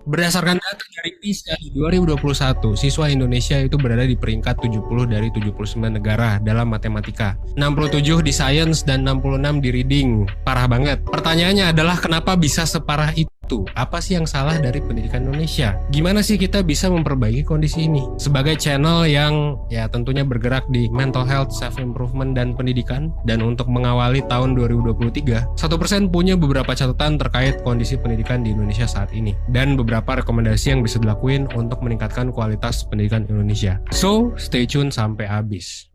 Berdasarkan data dari PISA di 2021, siswa Indonesia itu berada di peringkat 70 dari 79 negara dalam matematika. 67 di sains dan 66 di reading. Parah banget. Pertanyaannya adalah kenapa bisa separah itu? Apa sih yang salah dari pendidikan Indonesia? Gimana sih kita bisa memperbaiki kondisi ini? Sebagai channel yang ya tentunya bergerak di mental health, self-improvement, dan pendidikan, dan untuk mengawali tahun 2023, 1% punya beberapa catatan terkait kondisi pendidikan di Indonesia saat ini, dan beberapa rekomendasi yang bisa dilakuin untuk meningkatkan kualitas pendidikan Indonesia. So, stay tune sampai habis.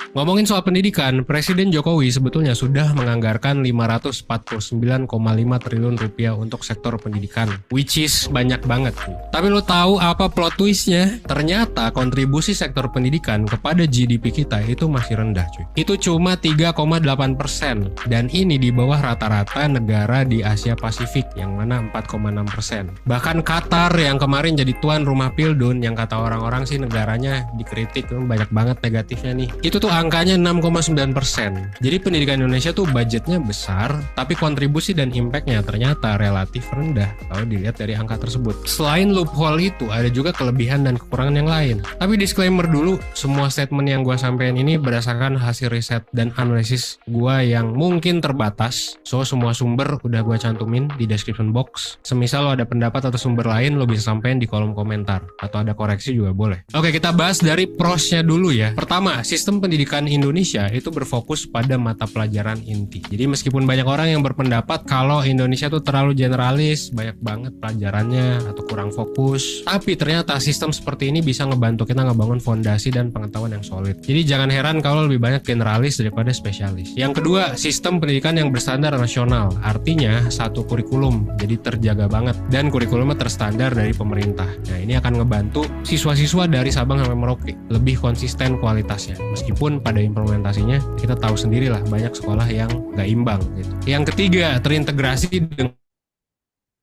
Ngomongin soal pendidikan, Presiden Jokowi sebetulnya sudah menganggarkan 549,5 triliun rupiah untuk sektor pendidikan, which is banyak banget. Tapi lo tahu apa plot twistnya? Ternyata kontribusi sektor pendidikan kepada GDP kita itu masih rendah, cuy. Itu cuma 3,8%, dan ini di bawah rata-rata negara di Asia Pasifik, yang mana 4,6%. Bahkan Qatar yang kemarin jadi tuan rumah Pildun, yang kata orang-orang sih negaranya dikritik, banyak banget negatifnya nih. Itu tuh angkanya 6,9%. Jadi pendidikan Indonesia tuh budgetnya besar, tapi kontribusi dan impactnya ternyata relatif rendah kalau dilihat dari angka tersebut. Selain loophole itu, ada juga kelebihan dan kekurangan yang lain. Tapi disclaimer dulu, semua statement yang gue sampaikan ini berdasarkan hasil riset dan analisis gue yang mungkin terbatas. So, semua sumber udah gue cantumin di description box. Semisal lo ada pendapat atau sumber lain, lo bisa sampaikan di kolom komentar. Atau ada koreksi juga boleh. Oke, kita bahas dari prosnya dulu ya. Pertama, sistem pendidikan Indonesia itu berfokus pada mata pelajaran inti. Jadi meskipun banyak orang yang berpendapat kalau Indonesia tuh terlalu generalis, banyak banget pelajarannya atau kurang fokus, tapi ternyata sistem seperti ini bisa ngebantu kita ngebangun fondasi dan pengetahuan yang solid. Jadi jangan heran kalau lebih banyak generalis daripada spesialis. Yang kedua, sistem pendidikan yang berstandar nasional. Artinya satu kurikulum, jadi terjaga banget, dan kurikulumnya terstandar dari pemerintah. Nah, ini akan ngebantu siswa-siswa dari Sabang sampai Merauke lebih konsisten kualitasnya. Meskipun pada implementasinya kita tahu sendirilah banyak sekolah yang gak imbang gitu. Yang ketiga, terintegrasi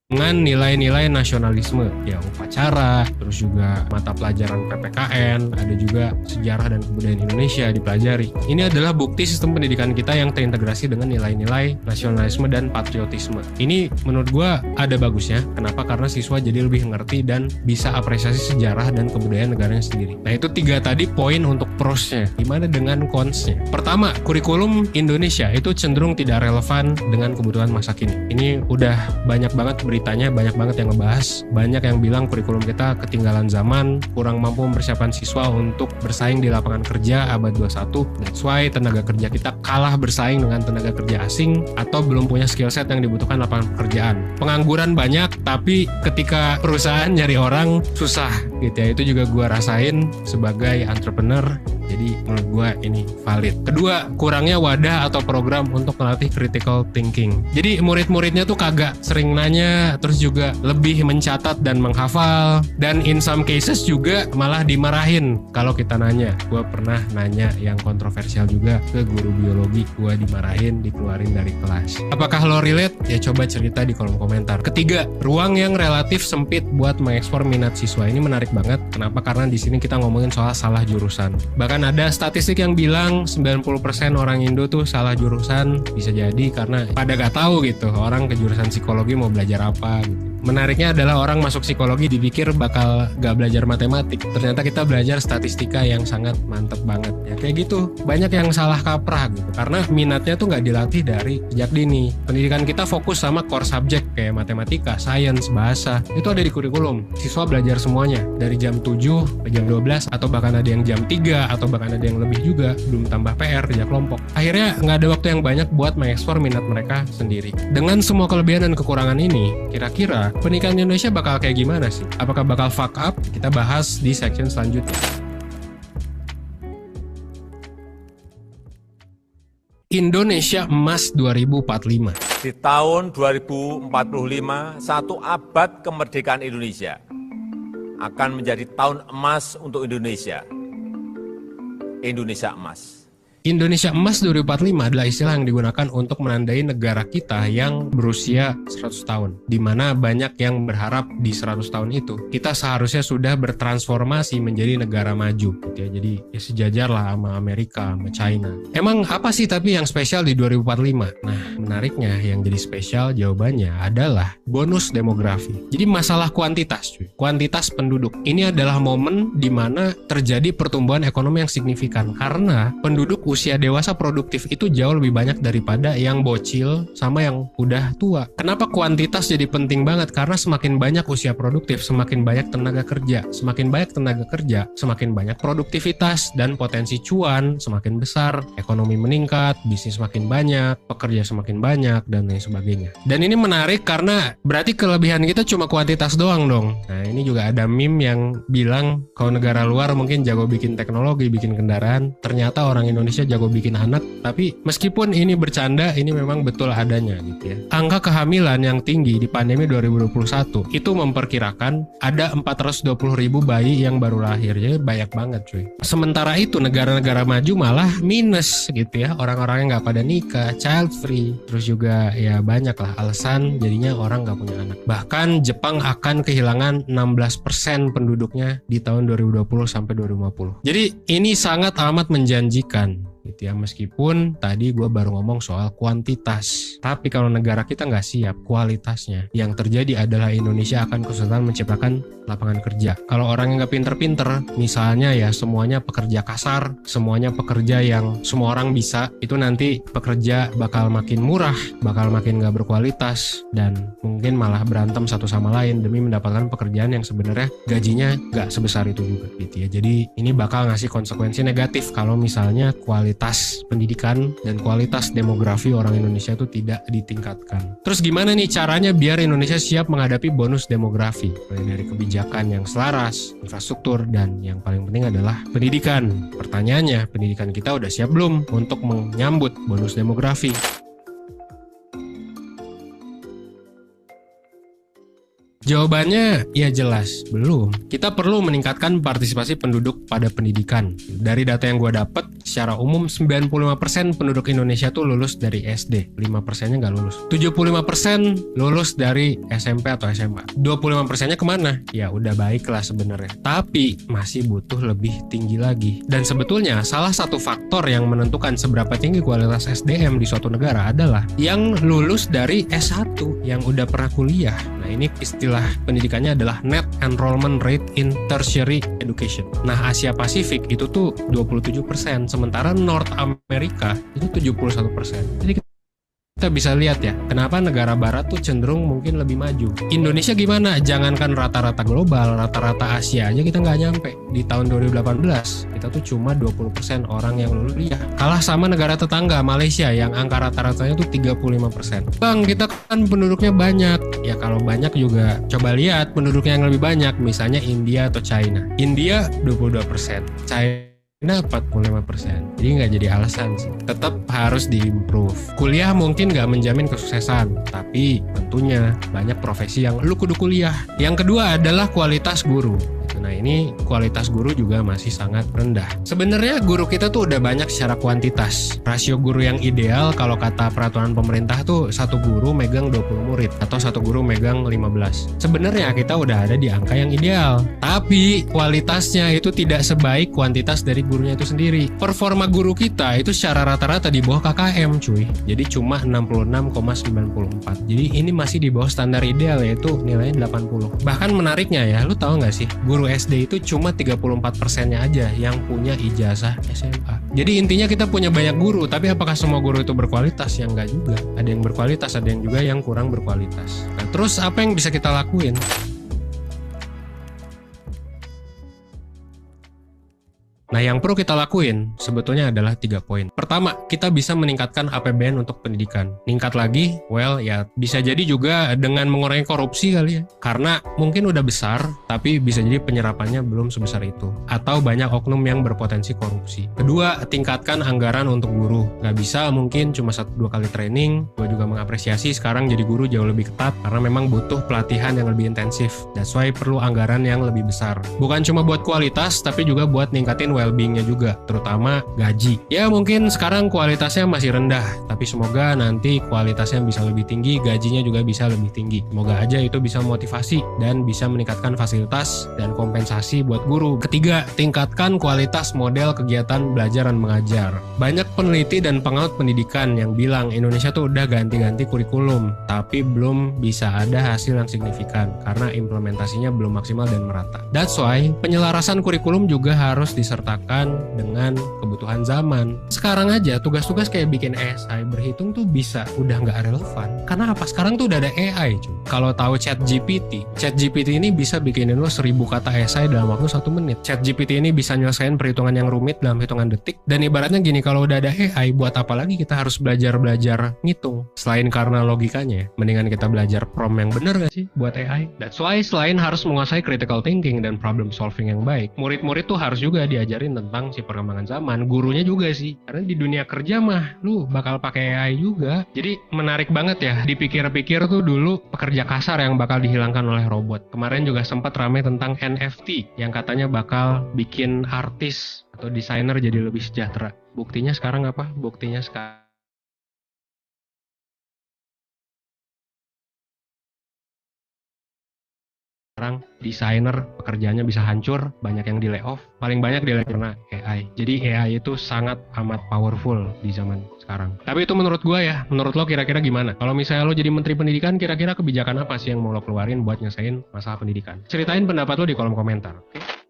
dengan nilai-nilai nasionalisme, ya upacara, terus juga mata pelajaran PPKN, ada juga sejarah dan kebudayaan Indonesia dipelajari. Ini adalah bukti sistem pendidikan kita yang terintegrasi dengan nilai-nilai nasionalisme dan patriotisme. Ini menurut gue ada bagusnya. Kenapa? Karena siswa jadi lebih ngerti dan bisa apresiasi sejarah dan kebudayaan negaranya sendiri. Nah, itu tiga tadi poin untuk prosnya. Gimana dengan consnya? Pertama, kurikulum Indonesia itu cenderung tidak relevan dengan kebutuhan masa kini. Ini udah banyak banget beritanya, banyak banget yang ngebahas, banyak yang bilang kurikulum kita ketinggalan zaman, kurang mampu mempersiapkan siswa untuk bersaing di lapangan kerja abad 21. That's why tenaga kerja kita kalah bersaing dengan tenaga kerja asing atau belum punya skill set yang dibutuhkan lapangan pekerjaan. Pengangguran banyak, tapi ketika perusahaan nyari orang susah gitu ya. Itu juga gue rasain sebagai entrepreneur. Jadi menurut gue ini valid. Kedua, kurangnya wadah atau program untuk melatih critical thinking. Jadi murid-muridnya tuh kagak sering nanya, terus juga lebih mencatat dan menghafal. Dan in some cases juga malah dimarahin kalau kita nanya. Gue pernah nanya yang kontroversial juga ke guru biologi. Gue dimarahin, dikeluarin dari kelas. Apakah lo relate? Ya coba cerita di kolom komentar. Ketiga, ruang yang relatif sempit buat mengekspor minat siswa. Ini menarik banget. Kenapa? Karena di sini kita ngomongin soal salah jurusan. Bahkan ada statistik yang bilang 90% orang Indo tuh salah jurusan. Bisa jadi karena pada gak tahu gitu orang ke jurusan psikologi mau belajar apa gitu. Menariknya adalah orang masuk psikologi dipikir bakal gak belajar matematik. Ternyata kita belajar statistika yang sangat mantep banget. Ya kayak gitu. Banyak yang salah kaprah gitu. Karena minatnya tuh gak dilatih dari sejak dini. Pendidikan kita fokus sama core subject kayak matematika, sains, bahasa. Itu ada di kurikulum. Siswa belajar semuanya. Dari jam 7 ke jam 12 atau bahkan ada yang jam 3 atau bahkan ada yang lebih juga. Belum tambah PR, kerja kelompok. Akhirnya gak ada waktu yang banyak buat mengekspor minat mereka sendiri. Dengan semua kelebihan dan kekurangan ini, kira-kira pendidikan Indonesia bakal kayak gimana sih? Apakah bakal fuck up? Kita bahas di section selanjutnya. Indonesia Emas 2045. Di tahun 2045, satu abad kemerdekaan Indonesia akan menjadi tahun emas untuk Indonesia. Indonesia emas. Indonesia Emas 2045 adalah istilah yang digunakan untuk menandai negara kita yang berusia 100 tahun. Dimana banyak yang berharap di 100 tahun itu, kita seharusnya sudah bertransformasi menjadi negara maju. Gitu ya. Jadi ya sejajar lah sama Amerika, sama China. Emang apa sih tapi yang spesial di 2045? Nah, menariknya yang jadi spesial jawabannya adalah bonus demografi. Jadi masalah kuantitas, cuy. Kuantitas penduduk. Ini adalah momen di mana terjadi pertumbuhan ekonomi yang signifikan karena penduduk usia dewasa produktif itu jauh lebih banyak daripada yang bocil sama yang udah tua. Kenapa kuantitas jadi penting banget? Karena semakin banyak usia produktif, semakin banyak tenaga kerja. Semakin banyak tenaga kerja, semakin banyak produktivitas dan potensi cuan semakin besar, ekonomi meningkat, bisnis semakin banyak, pekerja semakin banyak, dan lain sebagainya. Dan ini menarik karena berarti kelebihan kita cuma kuantitas doang dong. Nah, ini juga ada meme yang bilang kalau negara luar mungkin jago bikin teknologi, bikin kendaraan, ternyata orang Indonesia jago bikin anak. Tapi meskipun ini bercanda, ini memang betul adanya gitu ya. Angka kehamilan yang tinggi di pandemi 2021 itu memperkirakan ada 420.000 bayi yang baru lahir. Jadi banyak banget cuy. Sementara itu negara-negara maju malah minus gitu ya. Orang-orangnya nggak pada nikah, child free, terus juga ya banyak lah alasan jadinya orang nggak punya anak. Bahkan Jepang akan kehilangan 16% penduduknya di tahun 2020 sampai 2050. Jadi ini sangat amat menjanjikan gitu ya, meskipun tadi gue baru ngomong soal kuantitas. Tapi kalau negara kita nggak siap kualitasnya, yang terjadi adalah Indonesia akan kesulitan menciptakan lapangan kerja. Kalau orangnya nggak pinter-pinter, misalnya ya semuanya pekerja kasar, semuanya pekerja yang semua orang bisa, itu nanti pekerja bakal makin murah, bakal makin nggak berkualitas, dan mungkin malah berantem satu sama lain demi mendapatkan pekerjaan yang sebenarnya gajinya nggak sebesar itu juga gitu ya. Jadi ini bakal ngasih konsekuensi negatif kalau misalnya kualitas pendidikan dan kualitas demografi orang Indonesia itu tidak ditingkatkan. Terus gimana nih caranya biar Indonesia siap menghadapi bonus demografi? Mulai dari kebijakan yang selaras, infrastruktur, dan yang paling penting adalah pendidikan. Pertanyaannya, pendidikan kita udah siap belum untuk menyambut bonus demografi? Jawabannya ya jelas, belum. Kita perlu meningkatkan partisipasi penduduk pada pendidikan. Dari data yang gue dapet, secara umum 95% penduduk Indonesia tuh lulus dari SD, 5%-nya nggak lulus. 75% lulus dari SMP atau SMA. 25%-nya kemana? Ya udah baik lah sebenarnya. Tapi masih butuh lebih tinggi lagi. Dan sebetulnya salah satu faktor yang menentukan seberapa tinggi kualitas SDM di suatu negara adalah yang lulus dari S1, yang udah pernah kuliah. Nah ini istilah pendidikannya adalah Net Enrollment Rate in Tertiary Education. Nah Asia Pasifik itu tuh 27%, sementara North America itu 71%. Jadi kita bisa lihat ya, kenapa negara barat tuh cenderung mungkin lebih maju. Indonesia gimana? Jangankan rata-rata global, rata-rata Asia aja kita nggak nyampe. Di tahun 2018, kita tuh cuma 20% orang yang lulus kuliah. Kalah sama negara tetangga, Malaysia, yang angka rata-ratanya tuh 35%. Bang, kita kan penduduknya banyak. Ya kalau banyak juga, coba lihat penduduknya yang lebih banyak, misalnya India atau China. India 22%, China 45%. Jadi nggak jadi alasan sih. Tetap harus diimprove. Kuliah mungkin nggak menjamin kesuksesan, tapi tentunya banyak profesi yang lu kudu kuliah. Yang kedua adalah kualitas guru. Nah ini kualitas guru juga masih sangat rendah. Sebenarnya guru kita tuh udah banyak secara kuantitas. Rasio guru yang ideal kalau kata peraturan pemerintah tuh satu guru megang 20 murid atau satu guru megang 15. Sebenarnya kita udah ada di angka yang ideal. Tapi kualitasnya itu tidak sebaik kuantitas dari gurunya itu sendiri. Performa guru kita itu secara rata-rata di bawah KKM cuy. Jadi cuma 66,94. Jadi ini masih di bawah standar ideal, yaitu nilainya 80. Bahkan menariknya ya, lu tahu nggak sih, guru SD itu cuma 34%-nya aja yang punya ijazah SMA. Jadi intinya kita punya banyak guru, tapi apakah semua guru itu berkualitas? Ya enggak juga. Ada yang berkualitas, ada yang juga yang kurang berkualitas. Nah, terus apa yang bisa kita lakuin? Nah, yang perlu kita lakuin sebetulnya adalah 3 poin. Pertama, kita bisa meningkatkan APBN untuk pendidikan. Ningkat lagi, well ya bisa jadi juga dengan mengurangi korupsi kali ya. Karena mungkin udah besar, tapi bisa jadi penyerapannya belum sebesar itu. Atau banyak oknum yang berpotensi korupsi. Kedua, tingkatkan anggaran untuk guru. Nggak bisa mungkin cuma 1-2 kali training. Gue juga mengapresiasi sekarang jadi guru jauh lebih ketat, karena memang butuh pelatihan yang lebih intensif. That's why perlu anggaran yang lebih besar. Bukan cuma buat kualitas, tapi juga buat ningkatin well-beingnya juga, terutama gaji. Ya mungkin sekarang kualitasnya masih rendah, tapi semoga nanti kualitasnya bisa lebih tinggi, gajinya juga bisa lebih tinggi. Semoga aja itu bisa motivasi dan bisa meningkatkan fasilitas dan kompensasi buat guru. Ketiga, tingkatkan kualitas model kegiatan belajar dan mengajar. Banyak peneliti dan pengamat pendidikan yang bilang Indonesia tuh udah ganti-ganti kurikulum, tapi belum bisa ada hasil yang signifikan karena implementasinya belum maksimal dan merata. That's why penyelarasan kurikulum juga harus disertakan dengan kebutuhan zaman. Sekarang aja tugas-tugas kayak bikin esai berhitung tuh bisa udah nggak relevan. Karena apa? Sekarang tuh udah ada AI cuy. Kalau tahu ChatGPT ini bisa bikinin lo 1000 kata esai dalam waktu 1 menit. ChatGPT ini bisa nyelesain perhitungan yang rumit dalam hitungan detik. Dan ibaratnya gini, kalau udah ada AI, buat apa lagi kita harus belajar ngitung? Selain karena logikanya, mendingan kita belajar prompt yang bener gak sih buat AI? That's why selain harus menguasai critical thinking dan problem solving yang baik, murid-murid tuh harus juga diajarin tentang si perkembangan zaman. Gurunya juga sih, karena di dunia kerja mah lu bakal pakai AI juga. Jadi menarik banget ya, dipikir-pikir tuh dulu pekerja kasar yang bakal dihilangkan oleh robot. Kemarin juga sempat ramai tentang NFT yang katanya bakal bikin artis atau desainer jadi lebih sejahtera. Buktinya sekarang apa? Buktinya sekarang desainer pekerjaannya bisa hancur, banyak yang di layoff, paling banyak di layoff karena AI. Jadi AI itu sangat amat powerful di zaman sekarang. Tapi itu menurut gue ya, menurut lo kira-kira gimana? Kalau misalnya lo jadi menteri pendidikan, kira-kira kebijakan apa sih yang mau lo keluarin buat nyelesain masalah pendidikan? Ceritain pendapat lo di kolom komentar, oke?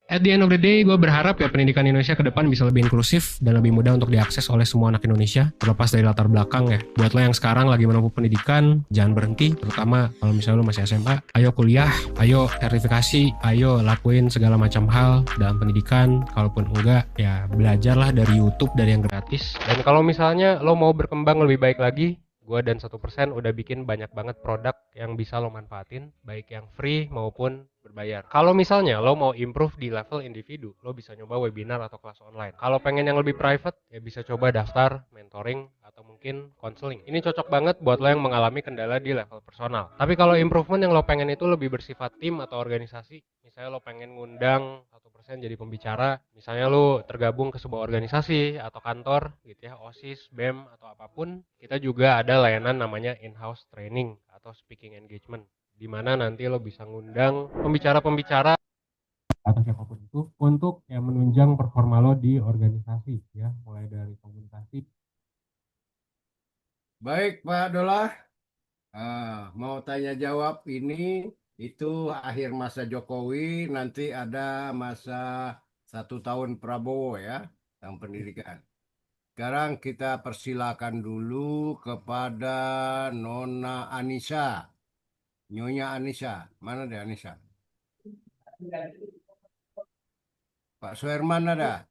At the end of the day, gue berharap ya pendidikan Indonesia ke depan bisa lebih inklusif dan lebih mudah untuk diakses oleh semua anak Indonesia, terlepas dari latar belakang ya. Buat lo yang sekarang lagi menempuh pendidikan, jangan berhenti, terutama kalau misalnya lo masih SMA. Ayo kuliah, ayo sertifikasi, ayo lakuin segala macam hal dalam pendidikan. Kalaupun enggak, ya belajarlah dari YouTube, dari yang gratis. Dan kalau misalnya lo mau berkembang lebih baik lagi, gue dan 1% udah bikin banyak banget produk yang bisa lo manfaatin, baik yang free maupun berbayar. Kalau misalnya lo mau improve di level individu, lo bisa nyoba webinar atau kelas online. Kalau pengen yang lebih private, ya bisa coba daftar mentoring atau mungkin counseling. Ini cocok banget buat lo yang mengalami kendala di level personal. Tapi kalau improvement yang lo pengen itu lebih bersifat tim atau organisasi, misalnya lo pengen ngundang 1% jadi pembicara, misalnya lo tergabung ke sebuah organisasi atau kantor gitu ya, OSIS, BEM atau apapun, kita juga ada layanan namanya in-house training atau speaking engagement, di mana nanti lo bisa ngundang pembicara-pembicara atau siapapun itu untuk ya menunjang performa lo di organisasi ya, mulai dari komunikasi. Baik, Pak Dolah. Mau tanya jawab ini itu akhir masa Jokowi, nanti ada masa 1 tahun Prabowo ya, tentang pendidikan. Sekarang kita persilakan dulu kepada Nona Anissa, Nyonya Anissa. Mana deh Anissa? Pak Suherman ada?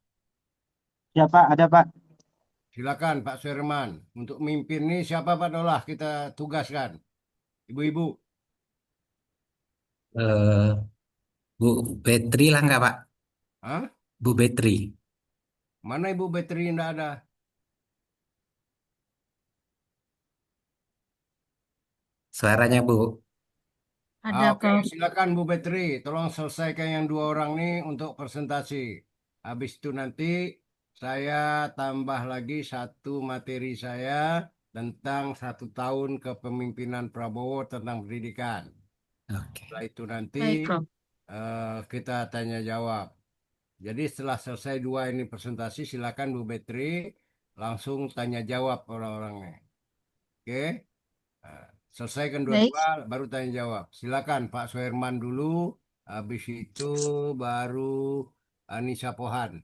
Ya Pak, ada Pak. Silakan Pak Suherman. Untuk mimpin ini siapa Pak Dolah kita tugaskan? Ibu-ibu. eh Bu Betri lah nggak Pak? Hah? Bu Betri, Mana Ibu Betri tidak ada? suaranya Bu. Ada Oke, Prof. silakan Bu Betri. Tolong selesaikan yang 2 orang ini untuk presentasi. Habis itu nanti saya tambah lagi satu materi saya tentang 1 tahun kepemimpinan Prabowo tentang pendidikan. Oke. Setelah itu nanti Baik, Prof. kita tanya jawab. Jadi setelah selesai 2 ini presentasi, silakan Bu Betri langsung tanya jawab orang-orangnya. Oke? Nah, selesaikan Baik, dua-dua, baru tanya jawab. Silakan Pak Soerman dulu, habis itu baru Anissa Pohan.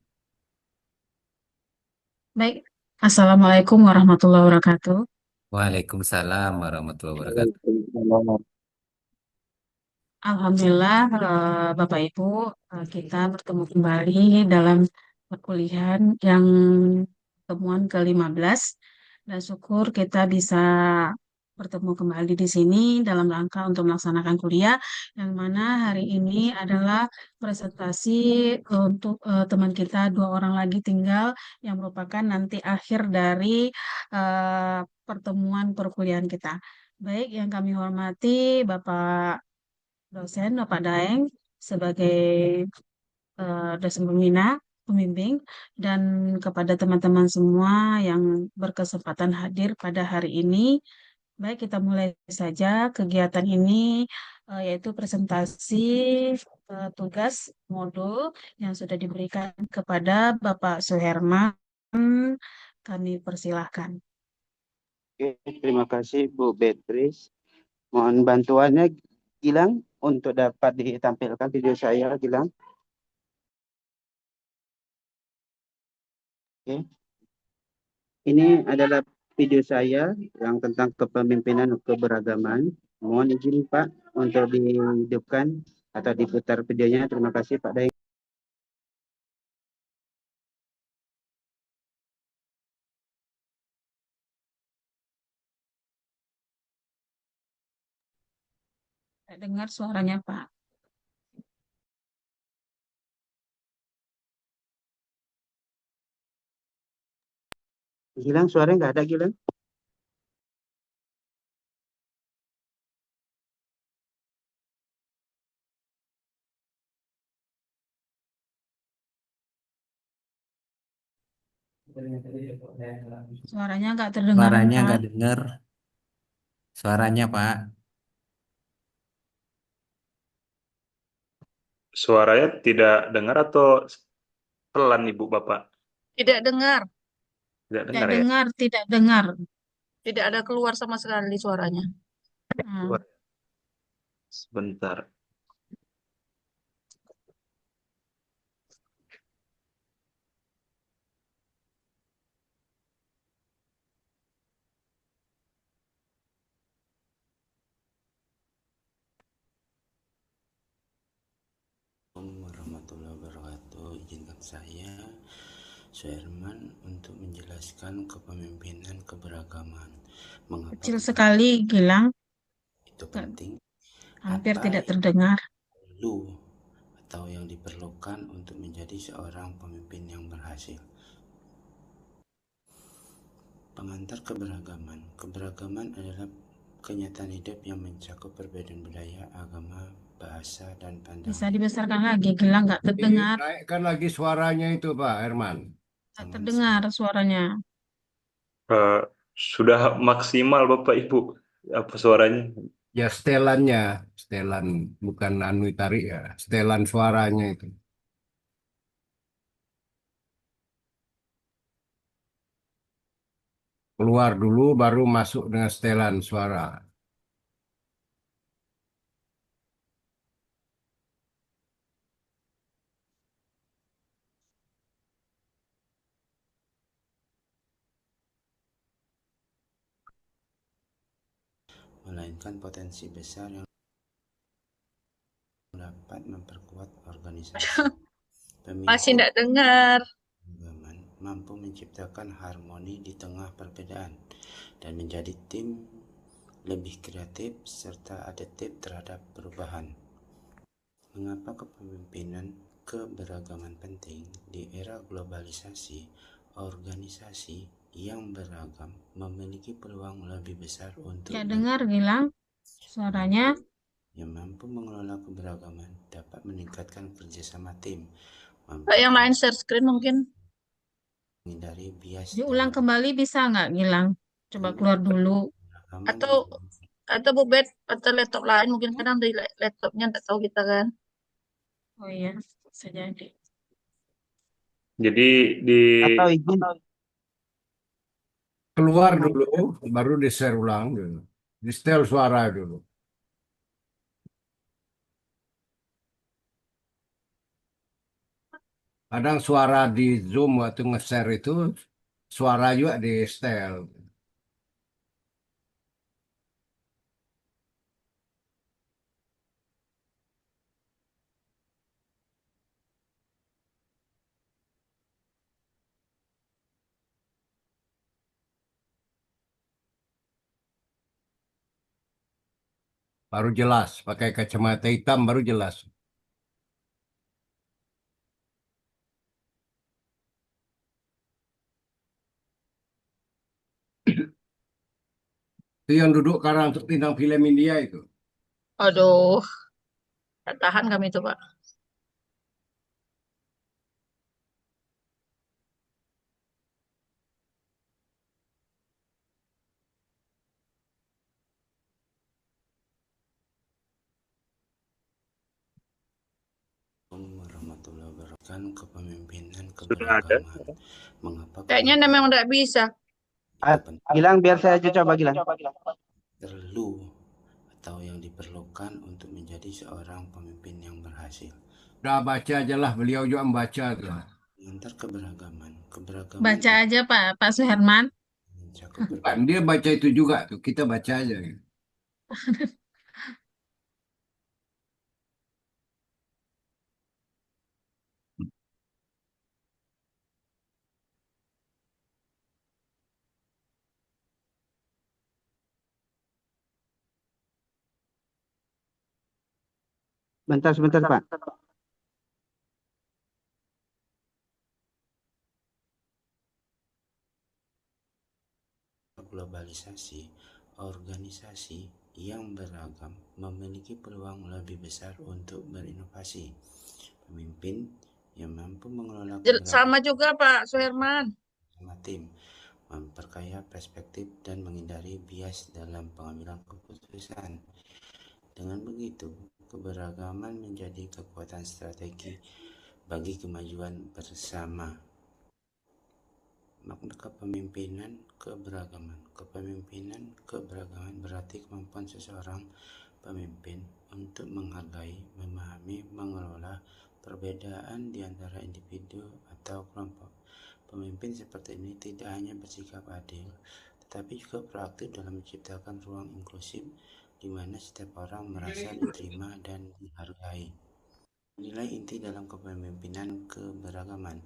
baik. Assalamualaikum warahmatullahi wabarakatuh. Waalaikumsalam warahmatullahi wabarakatuh. Alhamdulillah, Bapak Ibu, kita bertemu kembali dalam perkuliahan yang pertemuan ke-15 dan syukur kita bisa bertemu kembali di sini dalam rangka untuk melaksanakan kuliah yang mana hari ini adalah presentasi untuk teman kita 2 orang lagi tinggal yang merupakan nanti akhir dari pertemuan perkuliahan kita. Baik, yang kami hormati Bapak dosen Bapak Daeng sebagai dosen pembimbing, dan kepada teman-teman semua yang berkesempatan hadir pada hari ini. Baik, kita mulai saja kegiatan ini, yaitu presentasi tugas modul yang sudah diberikan kepada Bapak Suherman. Kami persilahkan. Oke, terima kasih Bu Beatrice. Mohon bantuannya Gilang untuk dapat ditampilkan video saya, Gilang. Oke. Ini adalah video saya yang tentang kepemimpinan keberagaman. Mohon izin Pak untuk dihidupkan atau diputar videonya. Terima kasih Pak Daeng. Tidak dengar suaranya, Pak. Gilang, suaranya nggak ada Gilang? Suaranya nggak terdengar, Suaranya Pak. nggak dengar. Suaranya, Pak. Suaranya tidak dengar atau pelan Ibu Bapak? Tidak dengar, Tidak Tidak dengar ya? dengar, tidak dengar. tidak ada keluar sama sekali suaranya. Nah, Keluar. Sebentar. Assalamualaikum warahmatullahi wabarakatuh. Izinkan saya, Suherman, untuk menjelaskan kepemimpinan keberagaman. Mengapa kecil sekali, Gilang. itu penting? Hampir Apa tidak yang terdengar. perlu atau yang diperlukan untuk menjadi seorang pemimpin yang berhasil? Pengantar keberagaman. Keberagaman adalah kenyataan hidup yang mencakup perbedaan budaya, agama, bahasa, dan Bisa pandangan. dibesarkan lagi, Gilang nggak terdengar. Naikkan lagi suaranya itu Pak Herman. Nggak terdengar suaranya. Eh, sudah maksimal Bapak Ibu apa suaranya? Ya setelannya, setelan bukan anu tarik ya, setelan suaranya itu. Keluar dulu baru masuk dengan setelan suara. Melainkan potensi besar yang dapat memperkuat organisasi. Masih Pemimpin tidak dengar. keberagaman mampu menciptakan harmoni di tengah perbedaan dan menjadi tim lebih kreatif serta adaptif terhadap perubahan. Mengapa kepemimpinan keberagaman penting? Di era globalisasi, organisasi yang beragam memiliki peluang lebih besar untuk Tidak dengar, Gilang. Suaranya. yang mampu mengelola keberagaman dapat meningkatkan kerjasama tim, mampu Pak, yang lain share screen mungkin. menghindari bias Diulang dalam kembali bisa nggak, Gilang? Coba keluar dulu. keberagaman Atau atau Bu Bet atau laptop lain mungkin kadang dari laptopnya nggak tahu kita kan. Oh iya, bisa jadi. Jadi di Atau izin Keluar dulu, baru di-share ulang dulu. Di-setel suara dulu. Kadang suara di Zoom waktu nge-share itu, suara juga di-setel. Baru jelas, pakai kacamata hitam baru jelas. Itu yang duduk karang untuk bintang film India itu. Aduh, Tak tahan kami itu, Pak. Assalamualaikum warahmatullahi wabarakatuh. Kepemimpinan Sudah ada. keberagaman. Mengapa Kayaknya keberagaman memang tidak bisa. Ah, itu Gilang, biar saya aja coba Gilang. perlu atau yang diperlukan untuk menjadi seorang pemimpin yang berhasil? Udah baca aja lah, beliau juga membaca tuh. Mengantar keberagaman. Keberagaman Baca aja Pak Suherman. mencakup Bukan, perbedaan. dia baca itu juga tuh. Kita baca aja. Sebentar Pak. Globalisasi, organisasi yang beragam memiliki peluang lebih besar untuk berinovasi. Pemimpin yang mampu mengelola Sama juga Pak Suherman. sama tim, memperkaya perspektif dan menghindari bias dalam pengambilan keputusan. Dengan begitu, keberagaman menjadi kekuatan strategi bagi kemajuan bersama. Makna kepemimpinan keberagaman. Kepemimpinan keberagaman berarti kemampuan seseorang pemimpin untuk menghargai, memahami, mengelola perbedaan di antara individu atau kelompok. Pemimpin seperti ini tidak hanya bersikap adil, tetapi juga proaktif dalam menciptakan ruang inklusif di mana setiap orang merasa diterima dan dihargai. Nilai inti dalam kepemimpinan keberagaman.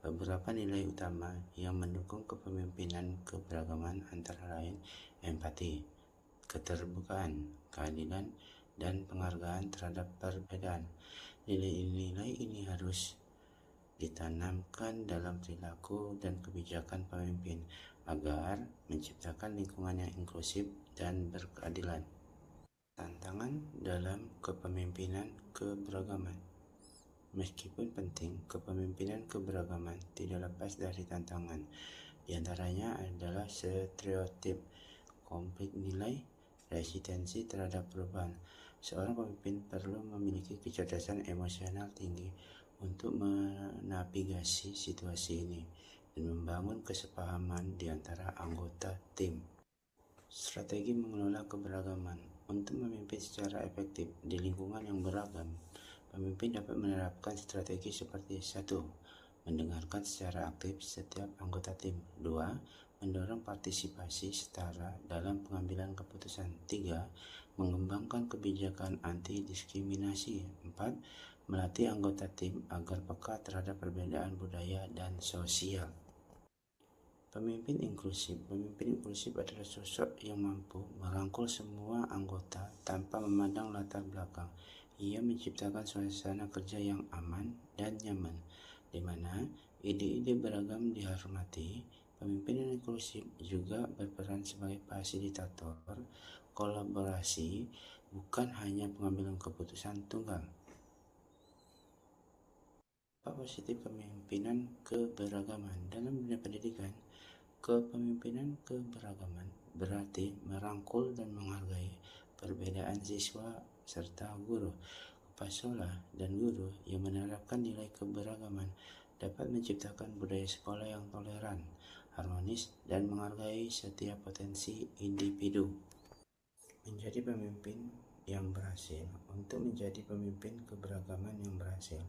Beberapa nilai utama yang mendukung kepemimpinan keberagaman antara lain empati, keterbukaan, keadilan, dan penghargaan terhadap perbedaan. Nilai-nilai ini harus ditanamkan dalam perilaku dan kebijakan pemimpin agar menciptakan lingkungan yang inklusif dan berkeadilan. Tantangan dalam kepemimpinan keberagaman. Meskipun penting, kepemimpinan keberagaman tidak lepas dari tantangan. Di antaranya adalah stereotip, konflik nilai, resistensi terhadap perubahan. Seorang pemimpin perlu memiliki kecerdasan emosional tinggi untuk menavigasi situasi ini dan membangun kesepahaman di antara anggota tim. Strategi mengelola keberagaman. Untuk memimpin secara efektif di lingkungan yang beragam, pemimpin dapat menerapkan strategi seperti 1. Mendengarkan secara aktif setiap anggota tim. 2. Mendorong partisipasi setara dalam pengambilan keputusan. 3. Mengembangkan kebijakan anti-diskriminasi. 4. Melatih anggota tim agar peka terhadap perbedaan budaya dan sosial. Pemimpin inklusif. Pemimpin inklusif adalah sosok yang mampu merangkul semua anggota tanpa memandang latar belakang. Ia menciptakan suasana kerja yang aman dan nyaman, di mana ide-ide beragam dihormati. Pemimpin inklusif juga berperan sebagai fasilitator kolaborasi, bukan hanya pengambilan keputusan tunggal. Positif pemimpinan keberagaman. Dalam dunia pendidikan, kepemimpinan keberagaman berarti merangkul dan menghargai perbedaan siswa serta guru. Pasola dan guru yang menerapkan nilai keberagaman dapat menciptakan budaya sekolah yang toleran, harmonis, dan menghargai setiap potensi individu. Menjadi pemimpin yang berhasil. Untuk menjadi pemimpin keberagaman yang berhasil,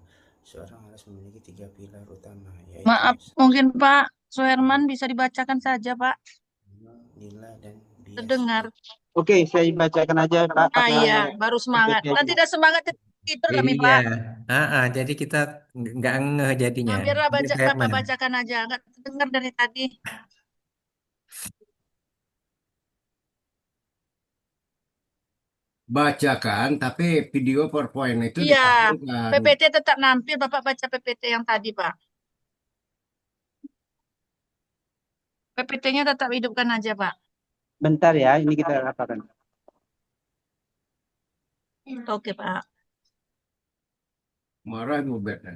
seorang harus memiliki 3 pilar utama, yaitu Maaf, mungkin Pak Suherman bisa dibacakan saja, Pak. nilai dan bias. Terdengar. Oke, saya bacakan aja Pak. Ah pakai iya, baru semangat. PPT. Nanti tidak semangat tidur kami, Iya. Pak. Jadi kita nggak ngeh jadinya. Nah, biarlah Jadi Bapak Herman. bacakan aja, nggak terdengar dari tadi. Bacakan, tapi video PowerPoint itu Iya, ditampilkan. PPT tetap nampil, Bapak baca PPT yang tadi, Pak. PPT-nya tetap hidupkan aja, Pak. Bentar ya, ini kita apakan. Oke, Pak. Marah Bu Bet.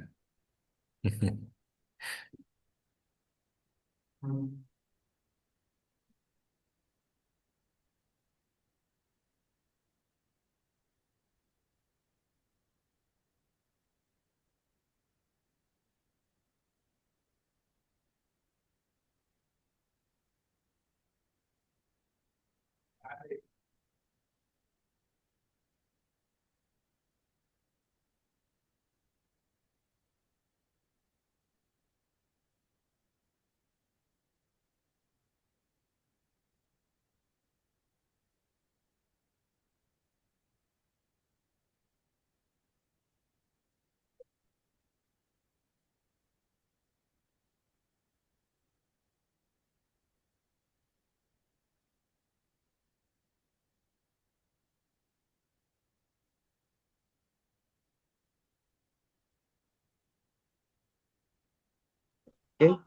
Oke.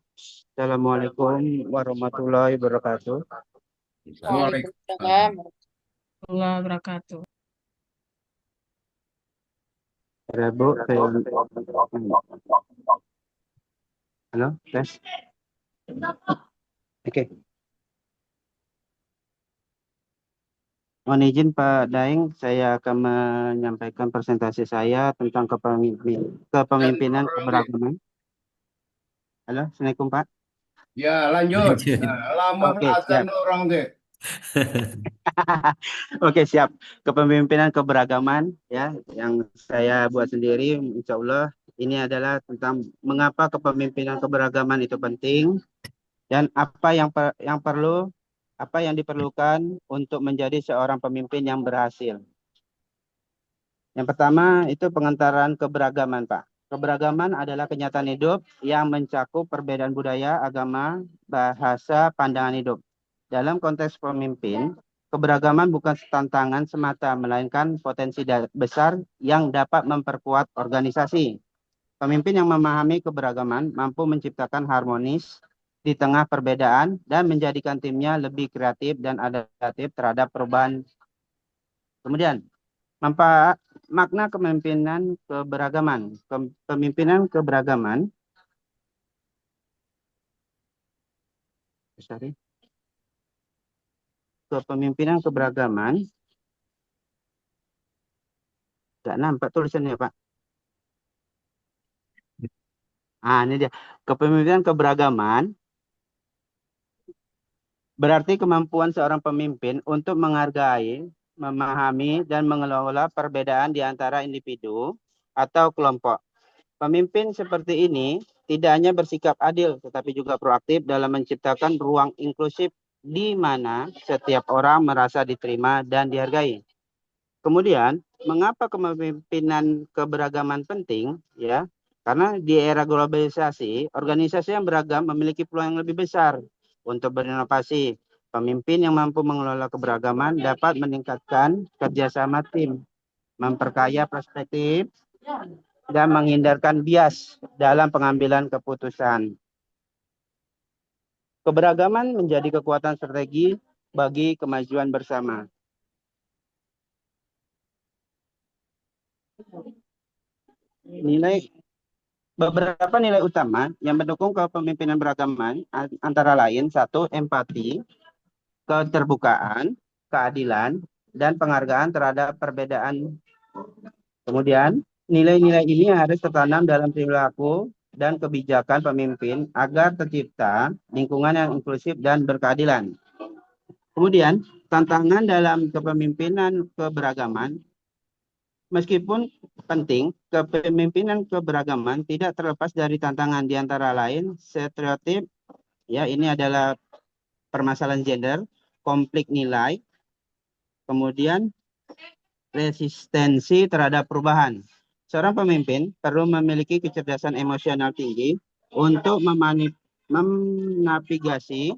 Assalamualaikum warahmatullahi wabarakatuh. Waalaikumsalam. Allah wabarakatuh. Ya, Bu, halo, tes. Oke. Mohon izin Pak Daeng, saya akan menyampaikan presentasi saya tentang kepemimpinan keberagaman. Halo, Assalamualaikum Pak. Ya lanjut. Lama Oke, azan siap. orang deh. Oke, siap. Kepemimpinan keberagaman ya yang saya buat sendiri, insya Allah ini adalah tentang mengapa kepemimpinan keberagaman itu penting dan apa yang diperlukan untuk menjadi seorang pemimpin yang berhasil. Yang pertama itu pengantaran keberagaman, Pak. Keberagaman adalah kenyataan hidup yang mencakup perbedaan budaya, agama, bahasa, pandangan hidup. Dalam konteks pemimpin, keberagaman bukan tantangan semata, melainkan potensi besar yang dapat memperkuat organisasi. Pemimpin yang memahami keberagaman mampu menciptakan harmonis di tengah perbedaan dan menjadikan timnya lebih kreatif dan adaptif terhadap perubahan. Kemudian, makna kepemimpinan keberagaman. Kepemimpinan keberagaman. Sorry. Kepemimpinan keberagaman. Nggak nampak tulisannya, Pak. Ini dia. Kepemimpinan keberagaman berarti kemampuan seorang pemimpin untuk menghargai, memahami, dan mengelola perbedaan di antara individu atau kelompok. Pemimpin seperti ini tidak hanya bersikap adil, tetapi juga proaktif dalam menciptakan ruang inklusif di mana setiap orang merasa diterima dan dihargai. Kemudian, mengapa kepemimpinan keberagaman penting? Ya, karena di era globalisasi, organisasi yang beragam memiliki peluang yang lebih besar untuk berinovasi. Pemimpin yang mampu mengelola keberagaman dapat meningkatkan kerjasama tim, memperkaya perspektif, dan menghindarkan bias dalam pengambilan keputusan. Keberagaman menjadi kekuatan strategi bagi kemajuan bersama. Beberapa nilai utama yang mendukung kepemimpinan beragaman antara lain 1. Empati, keterbukaan, keadilan, dan penghargaan terhadap perbedaan. Kemudian, nilai-nilai ini harus tertanam dalam perilaku dan kebijakan pemimpin agar tercipta lingkungan yang inklusif dan berkeadilan. Kemudian, tantangan dalam kepemimpinan keberagaman, meskipun penting, kepemimpinan keberagaman tidak terlepas dari tantangan di antara lain stereotip, ya ini adalah permasalahan gender, konflik nilai, kemudian resistensi terhadap perubahan. Seorang pemimpin perlu memiliki kecerdasan emosional tinggi untuk menavigasi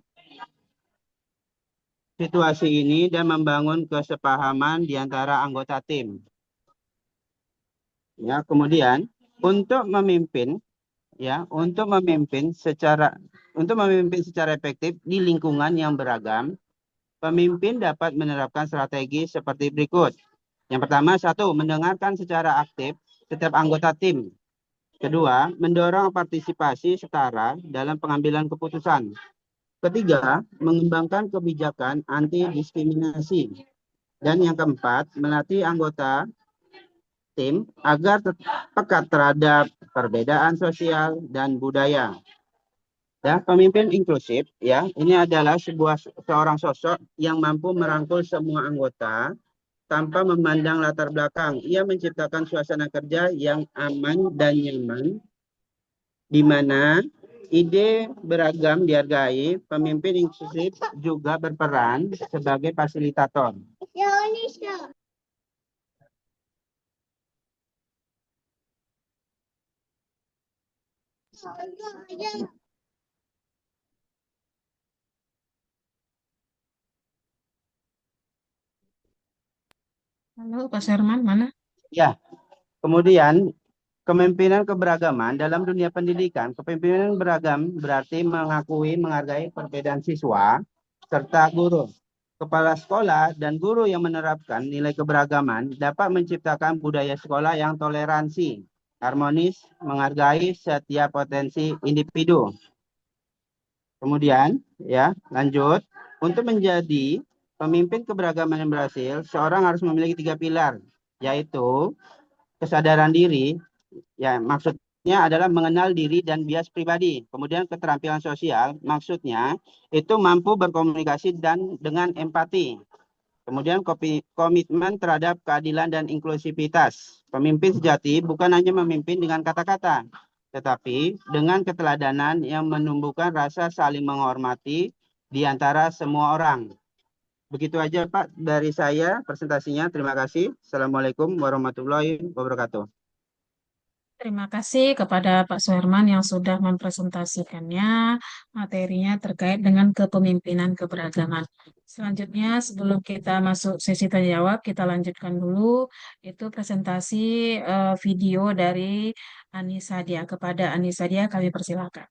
situasi ini dan membangun kesepahaman di antara anggota tim. Ya, kemudian untuk memimpin secara efektif di lingkungan yang beragam, pemimpin dapat menerapkan strategi seperti berikut. Yang pertama, 1, mendengarkan secara aktif setiap anggota tim. Kedua, mendorong partisipasi setara dalam pengambilan keputusan. Ketiga, mengembangkan kebijakan anti diskriminasi. Dan yang keempat, melatih anggota tim agar peka terhadap perbedaan sosial dan budaya. Ya, pemimpin inklusif ya, ini adalah seorang sosok yang mampu merangkul semua anggota tanpa memandang latar belakang. Ia menciptakan suasana kerja yang aman dan nyaman di mana ide beragam dihargai. Pemimpin inklusif juga berperan sebagai fasilitator. Halo, Pak Sherman, mana? Ya, kemudian kepemimpinan keberagaman dalam dunia pendidikan. Kepemimpinan beragam berarti mengakui, menghargai perbedaan siswa serta guru. Kepala sekolah dan guru yang menerapkan nilai keberagaman dapat menciptakan budaya sekolah yang toleransi, harmonis, menghargai setiap potensi individu. Kemudian, ya, lanjut. Untuk menjadi pemimpin keberagaman yang berhasil, seorang harus memiliki 3 pilar, yaitu kesadaran diri, ya maksudnya adalah mengenal diri dan bias pribadi. Kemudian keterampilan sosial, maksudnya itu mampu berkomunikasi dan dengan empati. Kemudian komitmen terhadap keadilan dan inklusivitas. Pemimpin sejati bukan hanya memimpin dengan kata-kata, tetapi dengan keteladanan yang menumbuhkan rasa saling menghormati di antara semua orang. Begitu aja Pak dari saya presentasinya. Terima kasih. Assalamualaikum warahmatullahi wabarakatuh. Terima kasih kepada Pak Suherman yang sudah mempresentasikannya materinya terkait dengan kepemimpinan keberagaman. Selanjutnya, sebelum kita masuk sesi tanya jawab, kita lanjutkan dulu itu presentasi video dari Anissa Dia. Kepada Anissa Dia kami persilakan.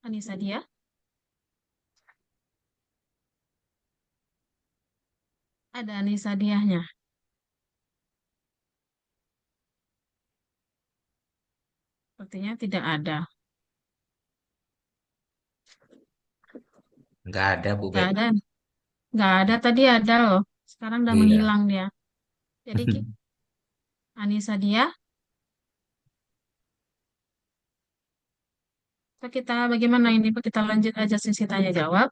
Anissa Dia, ada Anissa Diahnya. Sepertinya tidak ada. Nggak ada, Bu Nggak Bet. ada. Nggak ada, tadi ada loh. Sekarang udah Iya. menghilang dia. Jadi Anissa Dia, kita bagaimana ini? Kita lanjut aja sesi tanya jawab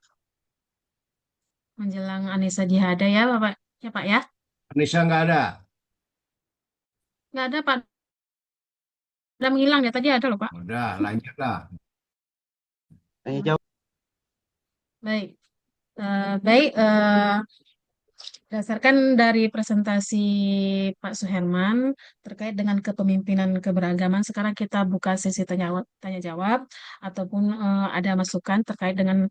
menjelang Anissa Dia ada ya, Bapak. Ya, Pak ya? Indonesia nggak ada. Nggak ada, Pak. Udah menghilang ya. Tadi ada loh, Pak. Udah, lanjutlah. Tanya jawab. Baik. Baik, berdasarkan dari presentasi Pak Suherman terkait dengan kepemimpinan keberagaman, sekarang kita buka sesi tanya jawab ataupun ada masukan terkait dengan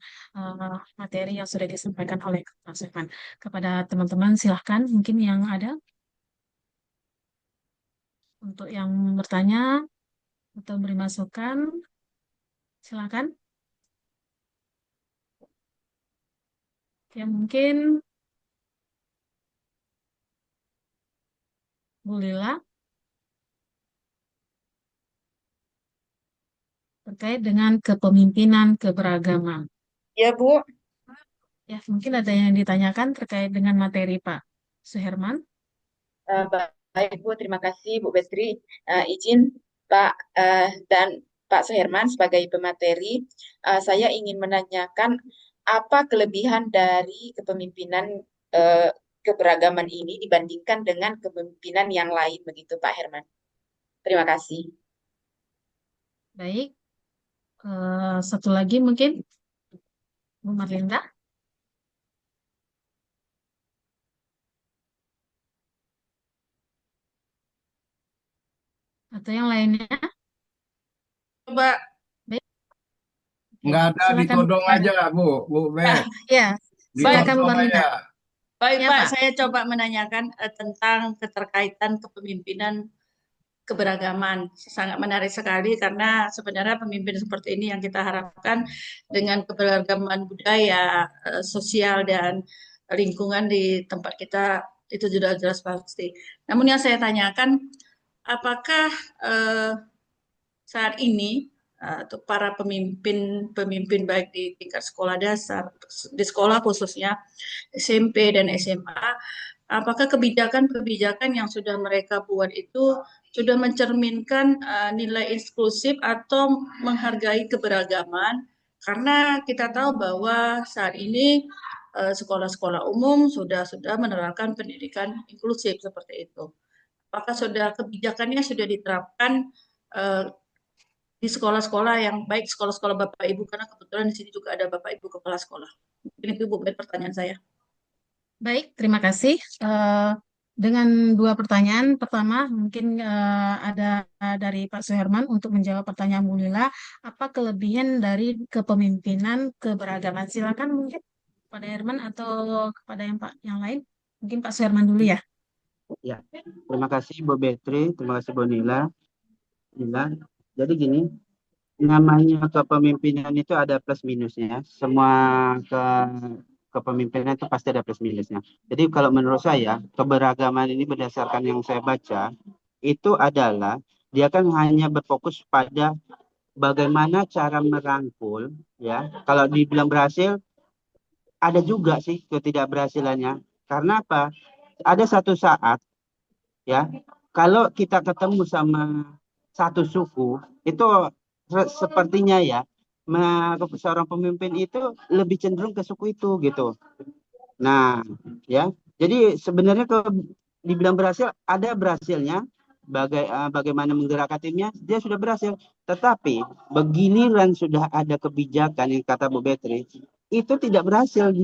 materi yang sudah disampaikan oleh Pak Suherman. Kepada teman-teman silahkan mungkin yang ada untuk yang bertanya atau beri masukan, silakan. Ya mungkin Bu Lila terkait dengan kepemimpinan keberagaman. Ya, Bu. Ya, mungkin ada yang ditanyakan terkait dengan materi Pak Suherman. Baik, Bu. Terima kasih, Bu Bestri. Izin Pak dan Pak Suherman sebagai pemateri, saya ingin menanyakan apa kelebihan dari kepemimpinan keberagaman ini dibandingkan dengan kepemimpinan yang lain, begitu Pak Herman. Terima kasih. Baik, satu lagi mungkin Bu Marlinda. atau yang lainnya? Coba. Baik, oke. Nggak ada Silakan Bu ditodong Marlina. aja, Bu Bet. Ya, Baik, silakan Bu Ditodong Marlina. aja. baik Ya, Pak, Pak. saya coba menanyakan tentang keterkaitan kepemimpinan keberagaman. Sangat menarik sekali karena sebenarnya pemimpin seperti ini yang kita harapkan dengan keberagaman budaya, sosial dan lingkungan di tempat kita itu sudah jelas pasti. Namun yang saya tanyakan, apakah eh, saat ini untuk para pemimpin baik di tingkat sekolah dasar, di sekolah khususnya SMP dan SMA, apakah kebijakan-kebijakan yang sudah mereka buat itu sudah mencerminkan nilai inklusif atau menghargai keberagaman? Karena kita tahu bahwa saat ini sekolah-sekolah umum sudah menerapkan pendidikan inklusif seperti itu. Apakah sudah kebijakannya sudah diterapkan eh, di sekolah-sekolah yang baik sekolah-sekolah Bapak Ibu karena kebetulan di sini juga ada Bapak Ibu kepala sekolah. Mungkin itu Bu pertanyaan saya. Baik, terima kasih. Dengan dua pertanyaan, pertama mungkin ada dari Pak Suherman untuk menjawab pertanyaan Bu Lila, apa kelebihan dari kepemimpinan keberagaman? Silakan mungkin pada Herman atau kepada yang lain. Mungkin Pak Suherman dulu ya. Ya, terima kasih Bu Betri, terima kasih Bu Nila. Jadi gini, namanya kepemimpinan itu ada plus minusnya. Semua ke kepemimpinan itu pasti ada plus minusnya. Jadi kalau menurut saya, keberagaman ini berdasarkan yang saya baca, itu adalah dia kan hanya berfokus pada bagaimana cara merangkul, ya. Kalau dibilang berhasil, ada juga sih ketidakberhasilannya. Karena apa? Ada satu saat, ya, kalau kita ketemu sama satu suku, itu sepertinya ya, seorang pemimpin itu lebih cenderung ke suku itu gitu. Nah, ya, jadi sebenarnya dibilang berhasil, ada berhasilnya. Bagaimana menggerakkan timnya, dia sudah berhasil. Tetapi begiliran sudah ada kebijakan yang kata Bu Betri, itu tidak berhasil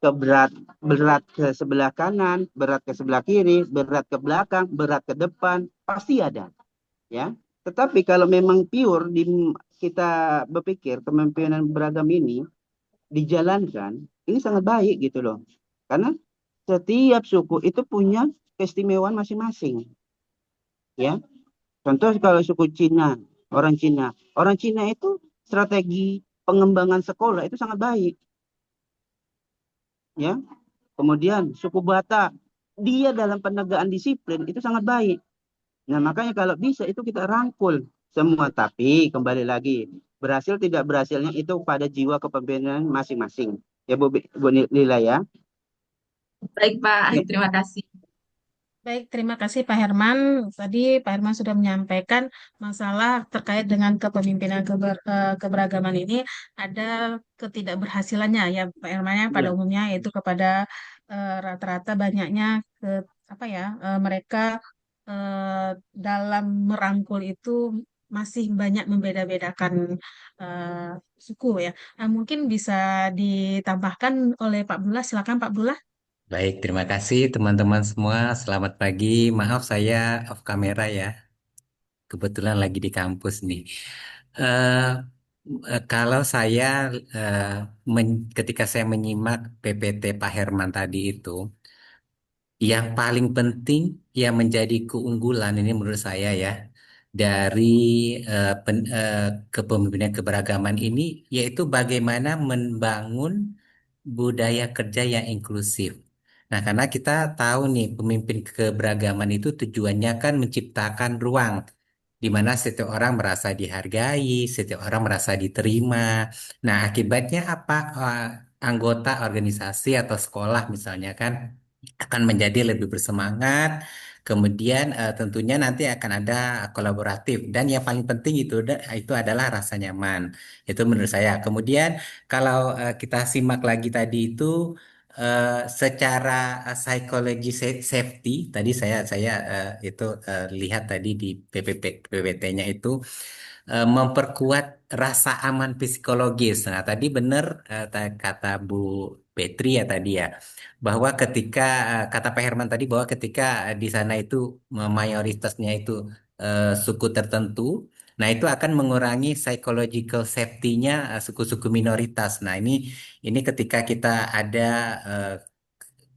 ke berat ke sebelah kanan, berat ke sebelah kiri, berat ke belakang, berat ke depan, pasti ada, ya. Tetapi kalau memang pure kita berpikir kepemimpinan beragam ini dijalankan, ini sangat baik gitu loh. Karena setiap suku itu punya keistimewaan masing-masing, ya. Contoh kalau suku Cina, orang Cina itu strategi pengembangan sekolah itu sangat baik, ya. Kemudian suku Batak, dia dalam penegakan disiplin itu sangat baik. Nah, makanya kalau bisa itu kita rangkul semua. Tapi kembali lagi, berhasil tidak berhasilnya itu pada jiwa kepemimpinan masing-masing. Ya Bu Lila ya. Baik, Pak. Ya. Terima kasih. Baik, terima kasih Pak Herman. Tadi Pak Herman sudah menyampaikan masalah terkait dengan kepemimpinan keberagaman ini ada ketidakberhasilannya ya Pak Herman ya pada Ya. umumnya yaitu kepada rata-rata banyaknya ke apa ya mereka dalam merangkul itu masih banyak membeda-bedakan eh, suku ya. Nah, mungkin bisa ditambahkan oleh Pak Abdullah. Silakan Pak Abdullah. Baik, terima kasih teman-teman semua. Selamat pagi. Maaf saya off kamera ya. Kebetulan lagi di kampus nih. Eh, kalau saya eh, ketika saya menyimak PPT Pak Herman tadi itu, yang paling penting yang menjadi keunggulan ini menurut saya ya dari kepemimpinan keberagaman ini yaitu bagaimana membangun budaya kerja yang inklusif. Nah, karena kita tahu nih pemimpin keberagaman itu tujuannya kan menciptakan ruang di mana setiap orang merasa dihargai, setiap orang merasa diterima. Nah, akibatnya apa? Anggota organisasi atau sekolah misalnya kan akan menjadi lebih bersemangat. Kemudian tentunya nanti akan ada kolaboratif dan yang paling penting itu adalah rasa nyaman. Itu menurut saya. Kemudian kalau kita simak lagi tadi itu secara psikologi safety tadi saya itu lihat tadi di PPT-nya itu memperkuat rasa aman psikologis. Nah, tadi benar kata Bu Petri ya tadi ya, bahwa ketika kata Pak Herman tadi bahwa ketika di sana itu mayoritasnya itu suku tertentu, nah itu akan mengurangi psychological safety-nya suku-suku minoritas. Nah, ini ketika kita ada eh,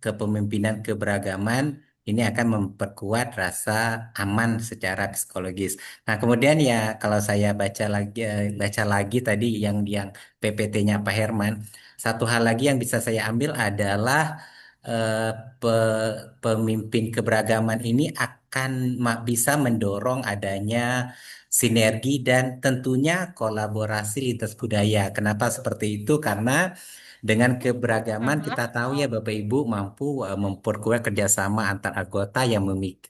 kepemimpinan keberagaman ini akan memperkuat rasa aman secara psikologis. Nah, kemudian ya kalau saya baca lagi tadi yang PPT-nya Pak Herman, satu hal lagi yang bisa saya ambil adalah eh, pemimpin keberagaman ini akan bisa mendorong adanya sinergi dan tentunya kolaborasi lintas budaya. Kenapa seperti itu? Karena dengan keberagaman kita tahu ya Bapak Ibu mampu memperkuat kerjasama antar anggota yang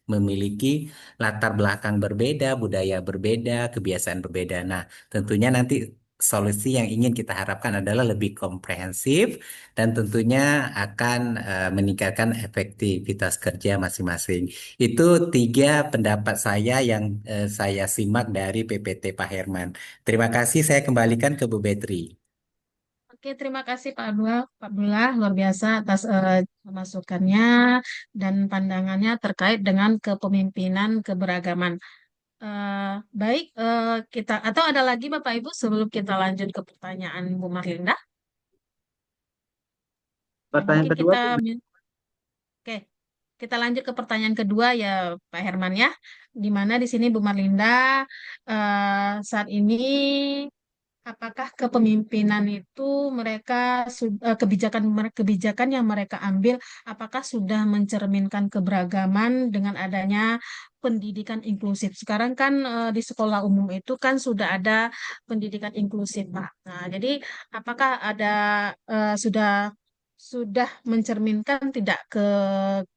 memiliki latar belakang berbeda, budaya berbeda, kebiasaan berbeda. Nah, tentunya nanti solusi yang ingin kita harapkan adalah lebih komprehensif dan tentunya akan meningkatkan efektivitas kerja masing-masing. Itu tiga pendapat saya yang saya simak dari PPT Pak Herman. Terima kasih, saya kembalikan ke Bu Betri. Oke, terima kasih Pak Abdullah, luar biasa atas masukannya dan pandangannya terkait dengan kepemimpinan keberagaman. Eh, Baik, kita atau ada lagi Bapak Ibu sebelum kita lanjut ke pertanyaan Bu Marlinda? Ya, Pertanyaan mungkin kedua, oke, kita lanjut ke pertanyaan kedua ya Pak Herman ya, di mana di sini Bu Marlinda saat ini apakah kepemimpinan itu mereka kebijakan yang mereka ambil apakah sudah mencerminkan keberagaman dengan adanya pendidikan inklusif? Sekarang kan di sekolah umum itu kan sudah ada pendidikan inklusif, Pak. Nah, jadi apakah ada sudah mencerminkan tidak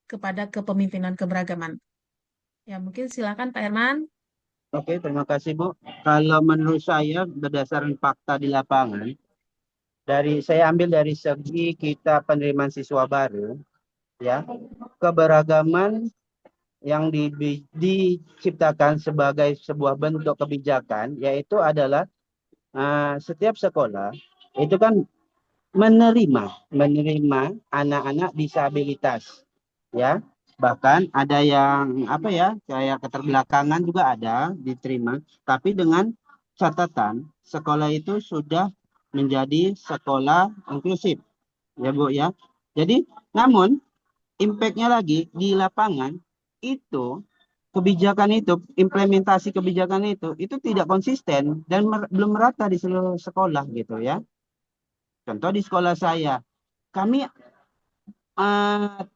kepada kepemimpinan keberagaman? Ya, mungkin silakan Pak Herman. oke, terima kasih Bu. Kalau menurut saya berdasarkan fakta di lapangan, saya ambil dari segi kita penerimaan siswa baru, ya, keberagaman yang diciptakan sebagai sebuah bentuk kebijakan, yaitu adalah setiap sekolah itu kan menerima anak-anak disabilitas, ya. Bahkan ada yang apa ya, kayak keterbelakangan juga ada diterima, tapi dengan catatan sekolah itu sudah menjadi sekolah inklusif, ya Bu ya. Jadi, namun impact-nya lagi di lapangan itu kebijakan itu, implementasi kebijakan itu tidak konsisten dan belum merata di seluruh sekolah gitu ya. Contoh di sekolah saya, kami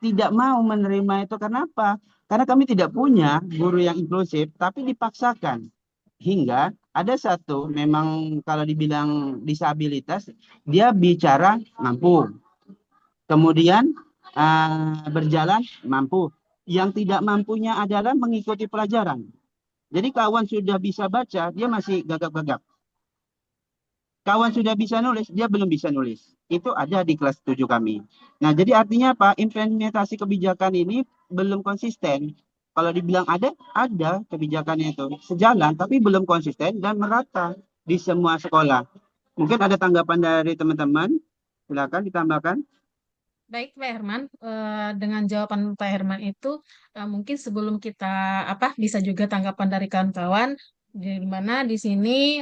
tidak mau menerima itu. Kenapa? Karena kami tidak punya guru yang inklusif, tapi dipaksakan. Hingga ada satu, memang kalau dibilang disabilitas, dia bicara mampu. Kemudian berjalan mampu. Yang tidak mampunya adalah mengikuti pelajaran. Jadi kawan sudah bisa baca, dia masih gagap-gagap. Kawan sudah bisa nulis, dia belum bisa nulis. Itu ada di kelas 7 kami. Nah, jadi artinya apa? Implementasi kebijakan ini belum konsisten. Kalau dibilang ada kebijakannya itu. Sejalan, tapi belum konsisten dan merata di semua sekolah. Mungkin ada tanggapan dari teman-teman. Silakan ditambahkan. Baik, Pak Herman. Dengan jawaban Pak Herman itu, mungkin sebelum kita bisa juga tanggapan dari kawan-kawan, di mana di sini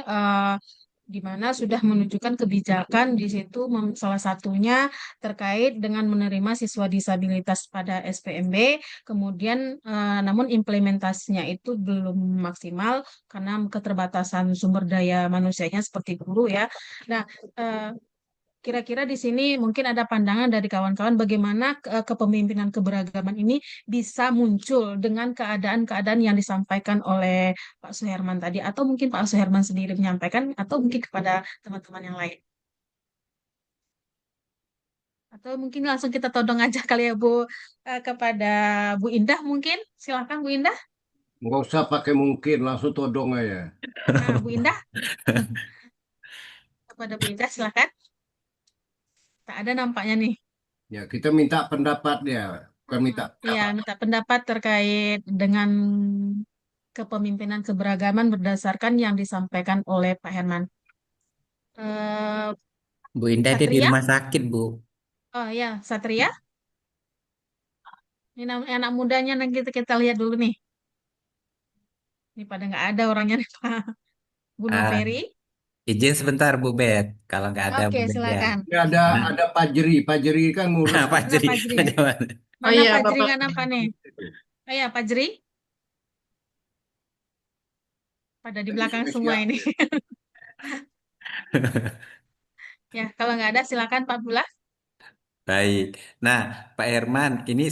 di mana sudah menunjukkan kebijakan di situ salah satunya terkait dengan menerima siswa disabilitas pada SPMB, kemudian namun implementasinya itu belum maksimal karena keterbatasan sumber daya manusianya seperti guru ya. Nah, kira-kira di sini mungkin ada pandangan dari kawan-kawan bagaimana kepemimpinan keberagaman ini bisa muncul dengan keadaan-keadaan yang disampaikan oleh Pak Suherman tadi, atau mungkin Pak Suherman sendiri menyampaikan, atau mungkin kepada teman-teman yang lain. Atau mungkin langsung kita todong aja kali ya Bu, kepada Bu Indah mungkin. Silakan Bu Indah. Nggak usah pakai mungkin, langsung todong aja. Nah, Bu Indah. Kepada Bu Indah silakan. Tak ada nampaknya nih. Ya, kita minta pendapatnya, bukan minta Iya, minta pendapat terkait dengan kepemimpinan keberagaman berdasarkan yang disampaikan oleh Pak Herman. Eh, Bu Indah dia di Satria? rumah sakit, Bu. Oh ya, Satria. Ini anak mudanya, nanti kita lihat dulu nih. Ini pada nggak ada orangnya nih, Pak. Bu Ah, Noveri. izin sebentar, Bu Bet. Kalau nggak ada Bu Oke, Bet ya. silakan. Ini ada Pak Jeri kan ngurus Pak Mana Jeri. Pak Jri? Ada mana? Oh Mana iya, Pak Jri Bapak. kan apa nih? Oh ya, Pak Jri. Pada di tadi belakang sudah semua siap ini. ya. Ya, kalau nggak ada silakan Pak Bula. Baik. Nah, Pak Herman, ini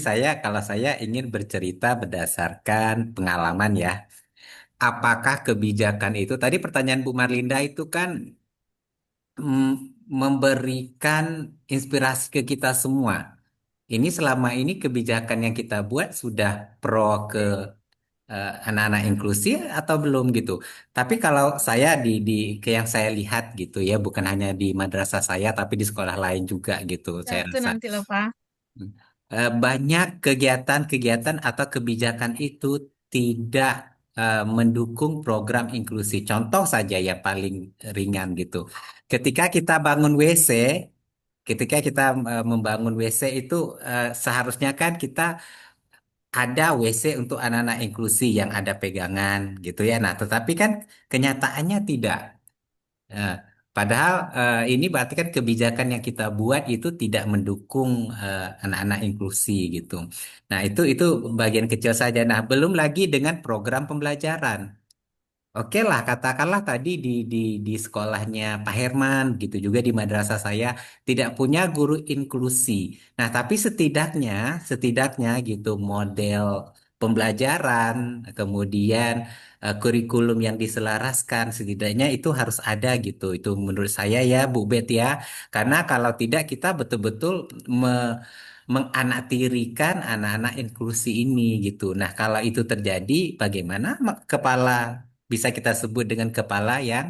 kalau saya ingin bercerita berdasarkan pengalaman ya. Apakah kebijakan itu, tadi pertanyaan Bu Marlinda itu kan memberikan inspirasi ke kita semua. Ini selama ini kebijakan yang kita buat sudah pro ke anak-anak inklusi atau belum gitu. Tapi kalau saya ke yang saya lihat gitu ya, bukan hanya di madrasah saya, tapi di sekolah lain juga gitu, Ya, saya itu rasa. nanti loh Pak. Banyak kegiatan-kegiatan atau kebijakan itu tidak mendukung program inklusi. Contoh saja yang paling ringan gitu. Ketika kita bangun WC, ketika kita membangun WC itu seharusnya kan kita ada WC untuk anak-anak inklusi yang ada pegangan gitu ya. Nah, tetapi kan kenyataannya tidak. Nah, padahal ini berarti kan kebijakan yang kita buat itu tidak mendukung anak-anak inklusi gitu. Nah, itu bagian kecil saja. Nah, belum lagi dengan program pembelajaran. Oke lah, katakanlah tadi di sekolahnya Pak Herman, gitu juga di madrasah saya tidak punya guru inklusi. Nah, tapi setidaknya gitu model pembelajaran, kemudian kurikulum yang diselaraskan, setidaknya itu harus ada gitu. Itu menurut saya ya, Bu Bet ya, karena kalau tidak kita betul-betul menganaktirikan anak-anak inklusi ini gitu. Nah, kalau itu terjadi, bagaimana kepala bisa kita sebut dengan kepala yang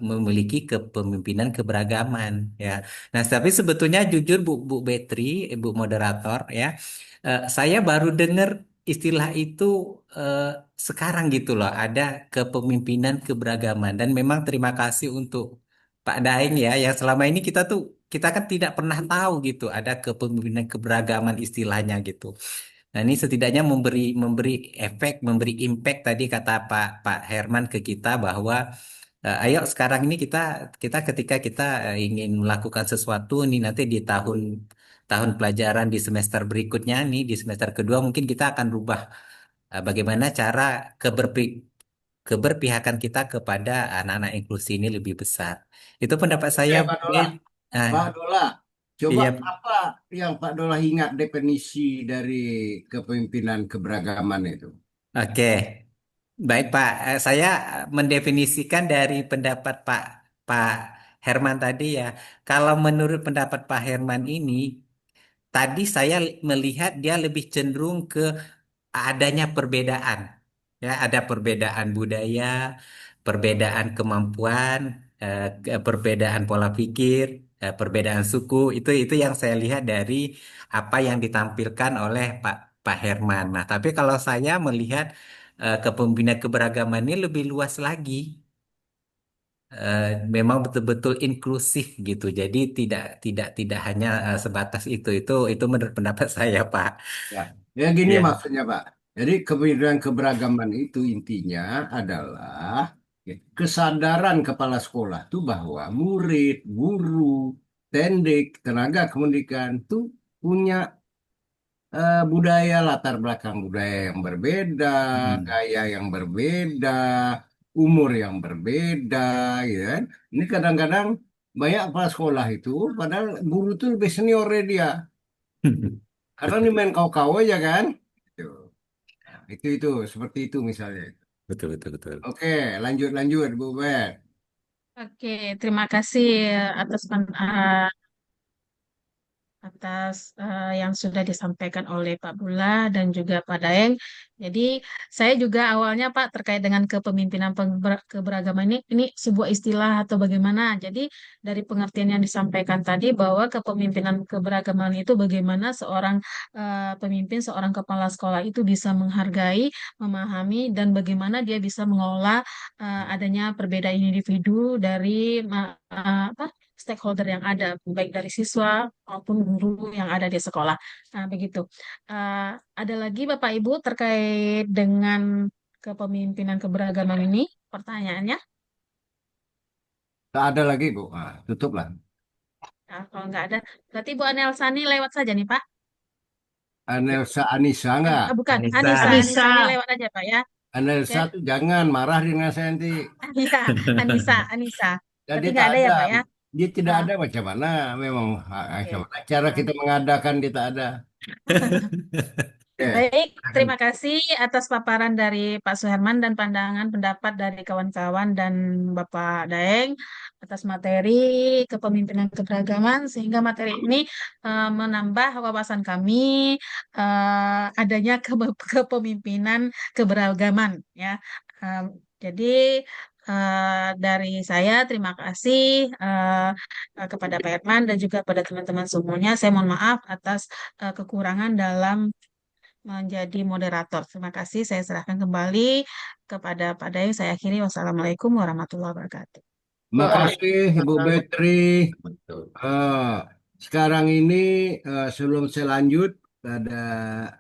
memiliki kepemimpinan keberagaman ya. Nah, tapi sebetulnya jujur Bu Betri, Ibu moderator ya, saya baru dengar istilah itu eh, sekarang gitu loh, ada kepemimpinan keberagaman dan memang terima kasih untuk Pak Daeng ya, yang selama ini kita kan tidak pernah tahu gitu ada kepemimpinan keberagaman istilahnya gitu. Nah, ini setidaknya memberi efek, memberi impact tadi kata Pak Herman ke kita bahwa ayo sekarang ini kita ketika kita ingin melakukan sesuatu nih nanti di tahun tahun pelajaran di semester berikutnya nih di semester kedua mungkin kita akan rubah bagaimana cara keberpihakan kita kepada anak-anak inklusi ini lebih besar. Itu pendapat saya, Oke, Pak Dola. Ben. Ah, Pak Dola, coba iya, apa yang Pak Dola ingat definisi dari kepemimpinan keberagaman itu? oke. Baik Pak, saya mendefinisikan dari pendapat Pak Herman tadi ya. Kalau menurut pendapat Pak Herman ini, tadi saya melihat dia lebih cenderung ke adanya perbedaan. Ya, ada perbedaan budaya, perbedaan kemampuan, perbedaan pola pikir, perbedaan suku. Itu yang saya lihat dari apa yang ditampilkan oleh Pak Herman. Nah, tapi kalau saya melihat kepemimpinan keberagaman ini lebih luas lagi. Memang betul-betul inklusif gitu. Jadi tidak hanya sebatas itu. Itu menurut pendapat saya, Pak. Ya, ya gini Ya. maksudnya Pak. Jadi kepemimpinan keberagaman itu intinya adalah ya, kesadaran kepala sekolah itu bahwa murid, guru, tendik, tenaga pendidikan itu punya budaya latar belakang budaya yang berbeda, Hmm. gaya yang berbeda, umur yang berbeda, gitu kan. Ini kadang-kadang banyak kepala sekolah itu, padahal guru itu lebih senior dari dia. Karena ini Betul, main kau-kau aja kan. Gitu. Nah, itu seperti itu misalnya. betul, betul, betul. Oke, lanjut lanjut Bu Bet. Oke, terima kasih atas atas yang sudah disampaikan oleh Pak Bula dan juga Pak Daeng. Jadi saya juga awalnya Pak terkait dengan kepemimpinan keberagaman ini sebuah istilah atau bagaimana. Jadi dari pengertian yang disampaikan tadi bahwa kepemimpinan keberagaman itu bagaimana seorang pemimpin, seorang kepala sekolah itu bisa menghargai, memahami dan bagaimana dia bisa mengelola adanya perbedaan individu dari apa stakeholder yang ada, baik dari siswa maupun guru yang ada di sekolah. Nah, begitu. Ada lagi Bapak Ibu terkait dengan kepemimpinan keberagaman ini pertanyaannya? Tak ada lagi, Bu. Ah, tutup lah. Nah, kalau nggak ada, berarti Bu Anelsani lewat saja nih Pak. Anelsa Anissa enggak? Bukan, Anissa. Anissa ini lewat aja Pak ya. Anelsa Oke, tuh jangan marah dengan saya nanti. Iya, Anissa. Jadi Berarti nggak tak ada ya ada. Pak ya? Dia tidak Ah, ada macam mana. Memang macam oke. mana cara Ah. kita mengadakan dia tak ada. Oke. Baik, terima kasih atas paparan dari Pak Suherman dan pandangan pendapat dari kawan-kawan dan Bapak Daeng atas materi kepemimpinan keberagaman sehingga materi ini menambah wawasan kami adanya kepemimpinan keberagaman ya. Jadi dari saya terima kasih kepada Pak Herman dan juga pada teman-teman semuanya. Saya mohon maaf atas kekurangan dalam menjadi moderator. Terima kasih. Saya serahkan kembali kepada Pak Dayu. Saya akhiri. Wassalamualaikum warahmatullahi wabarakatuh. Terima kasih Ibu Betri. Eh, sekarang ini sebelum saya lanjut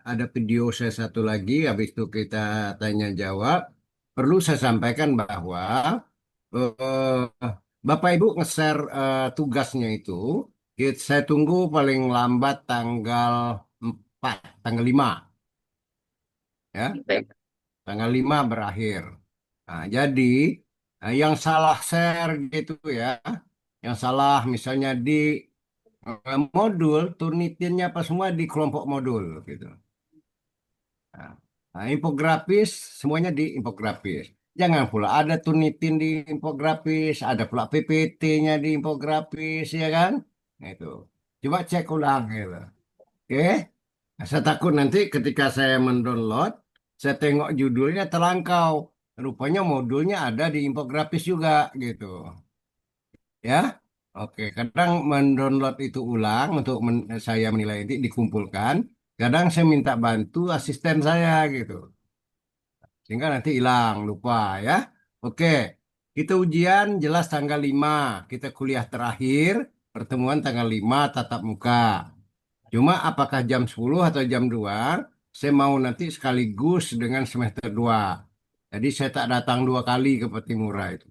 ada video saya satu lagi. Habis itu kita tanya jawab. Perlu saya sampaikan bahwa eh, Bapak Ibu nge-share tugasnya itu. Saya tunggu paling lambat tanggal 4, tanggal 5 ya. Tanggal 5 berakhir. Nah, jadi yang salah share gitu ya. Yang salah misalnya di modul, Turnitinnya apa semua di kelompok modul gitu. Nah, infografis semuanya di infografis. Jangan pula ada Turnitin di infografis, ada pula PPT-nya di infografis ya kan? Nah, itu. Coba cek ulang gitu. Oke? Nah, saya takut nanti ketika saya mendownload, saya tengok judulnya terlangkau. Rupanya modulnya ada di infografis juga gitu. Ya, oke. Kadang mendownload itu ulang untuk saya menilai itu dikumpulkan. Kadang saya minta bantu asisten saya gitu. Sehingga nanti hilang, lupa ya. Oke, kita ujian jelas tanggal 5. Kita kuliah terakhir, pertemuan tanggal 5 tatap muka. Cuma apakah jam 10 atau jam 2? Saya mau nanti sekaligus dengan semester 2. Jadi saya tak datang 2 kali ke Patimura itu.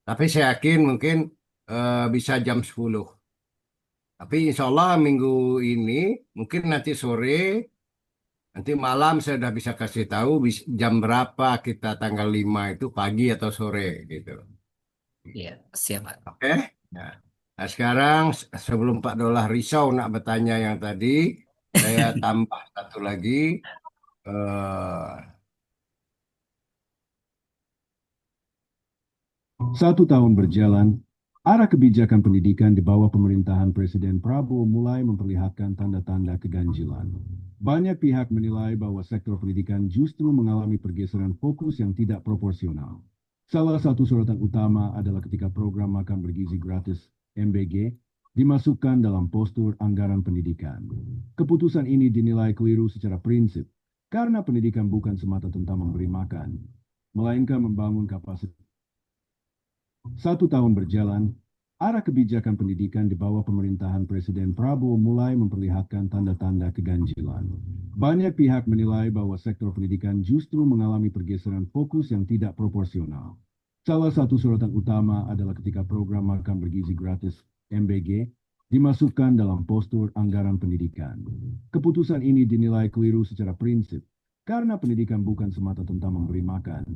Tapi saya yakin mungkin bisa jam 10. Tapi insya Allah minggu ini, mungkin nanti sore, nanti malam saya sudah bisa kasih tahu jam berapa kita tanggal 5 itu pagi atau sore gitu. Iya, siap, Pak. Oke? Nah, sekarang sebelum Pak Dolah risau nak bertanya yang tadi, saya tambah satu lagi. eh, 1 tahun berjalan, arah kebijakan pendidikan di bawah pemerintahan Presiden Prabowo mulai memperlihatkan tanda-tanda keganjilan. Banyak pihak menilai bahwa sektor pendidikan justru mengalami pergeseran fokus yang tidak proporsional. Salah satu sorotan utama adalah ketika program makan bergizi gratis MBG dimasukkan dalam postur anggaran pendidikan. Keputusan ini dinilai keliru secara prinsip karena pendidikan bukan semata tentang memberi makan, melainkan membangun kapasitas. 1 tahun berjalan, arah kebijakan pendidikan di bawah pemerintahan Presiden Prabowo mulai memperlihatkan tanda-tanda keganjilan. Banyak pihak menilai bahwa sektor pendidikan justru mengalami pergeseran fokus yang tidak proporsional. Salah satu sorotan utama adalah ketika program makan bergizi gratis MBG dimasukkan dalam postur anggaran pendidikan. Keputusan ini dinilai keliru secara prinsip karena pendidikan bukan semata tentang memberi makan,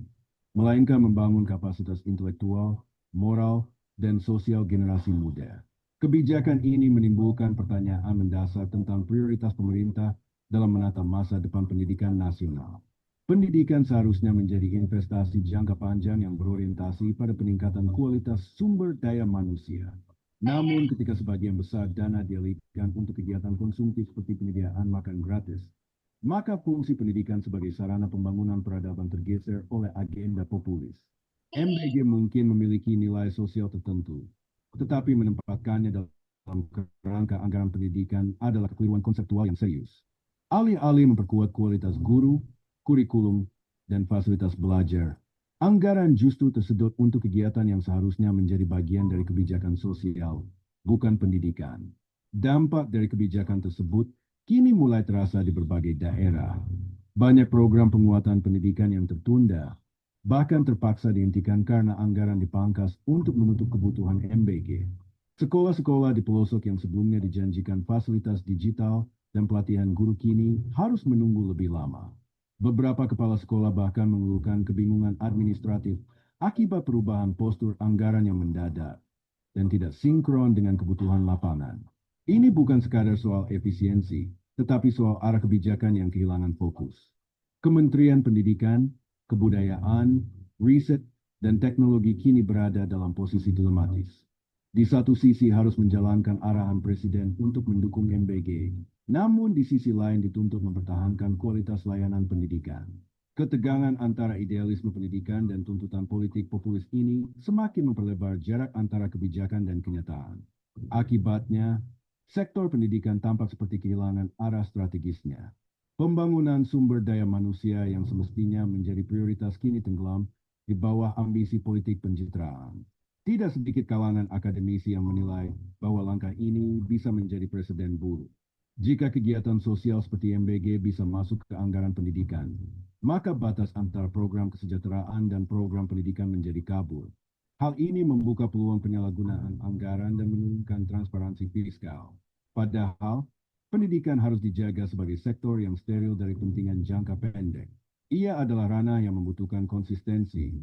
melainkan membangun kapasitas intelektual, moral, dan sosial generasi muda. Kebijakan ini menimbulkan pertanyaan mendasar tentang prioritas pemerintah dalam menata masa depan pendidikan nasional. Pendidikan seharusnya menjadi investasi jangka panjang yang berorientasi pada peningkatan kualitas sumber daya manusia, Namun ketika sebagian besar dana dialihkan untuk kegiatan konsumtif seperti penyediaan makan gratis, maka fungsi pendidikan sebagai sarana pembangunan peradaban tergeser oleh agenda populis. MBG mungkin memiliki nilai sosial tertentu, tetapi menempatkannya dalam kerangka anggaran pendidikan adalah kekeliruan konseptual yang serius. Alih-alih memperkuat kualitas guru, kurikulum, dan fasilitas belajar, anggaran justru tersedot untuk kegiatan yang seharusnya menjadi bagian dari kebijakan sosial, bukan pendidikan. Dampak dari kebijakan tersebut kini mulai terasa di berbagai daerah. Banyak program penguatan pendidikan yang tertunda, bahkan terpaksa dihentikan karena anggaran dipangkas untuk menutup kebutuhan MBG. Sekolah-sekolah di pelosok yang sebelumnya dijanjikan fasilitas digital dan pelatihan guru kini harus menunggu lebih lama. Beberapa kepala sekolah bahkan mengeluhkan kebingungan administratif akibat perubahan postur anggaran yang mendadak dan tidak sinkron dengan kebutuhan lapangan. Ini bukan sekadar soal efisiensi, tetapi soal arah kebijakan yang kehilangan fokus. Kementerian Pendidikan, Kebudayaan, Riset, dan Teknologi kini berada dalam posisi dilematis. Di satu sisi harus menjalankan arahan Presiden untuk mendukung MBG, namun di sisi lain dituntut mempertahankan kualitas layanan pendidikan. Ketegangan antara idealisme pendidikan dan tuntutan politik populis ini semakin memperlebar jarak antara kebijakan dan kenyataan. Akibatnya, sektor pendidikan tampak seperti kehilangan arah strategisnya. Pembangunan sumber daya manusia yang semestinya menjadi prioritas kini tenggelam di bawah ambisi politik pencitraan. Tidak sedikit kalangan akademisi yang menilai bahwa langkah ini bisa menjadi presiden buruk. Jika kegiatan sosial seperti MBG bisa masuk ke anggaran pendidikan, maka batas antara program kesejahteraan dan program pendidikan menjadi kabur. Hal ini membuka peluang penyalahgunaan anggaran dan menurunkan transparansi fiskal. Padahal, pendidikan harus dijaga sebagai sektor yang steril dari kepentingan jangka pendek. Ia adalah ranah yang membutuhkan konsistensi,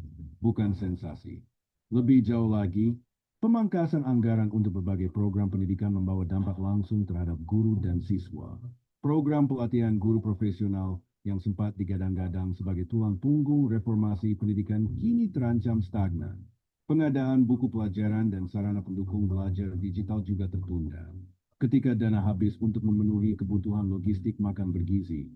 bukan sensasi. Lebih jauh lagi, pemangkasan anggaran untuk berbagai program pendidikan membawa dampak langsung terhadap guru dan siswa. Program pelatihan guru profesional yang sempat digadang-gadang sebagai tulang punggung reformasi pendidikan kini terancam stagnan. Pengadaan buku pelajaran dan sarana pendukung belajar digital juga tertunda. Ketika dana habis untuk memenuhi kebutuhan logistik makan bergizi,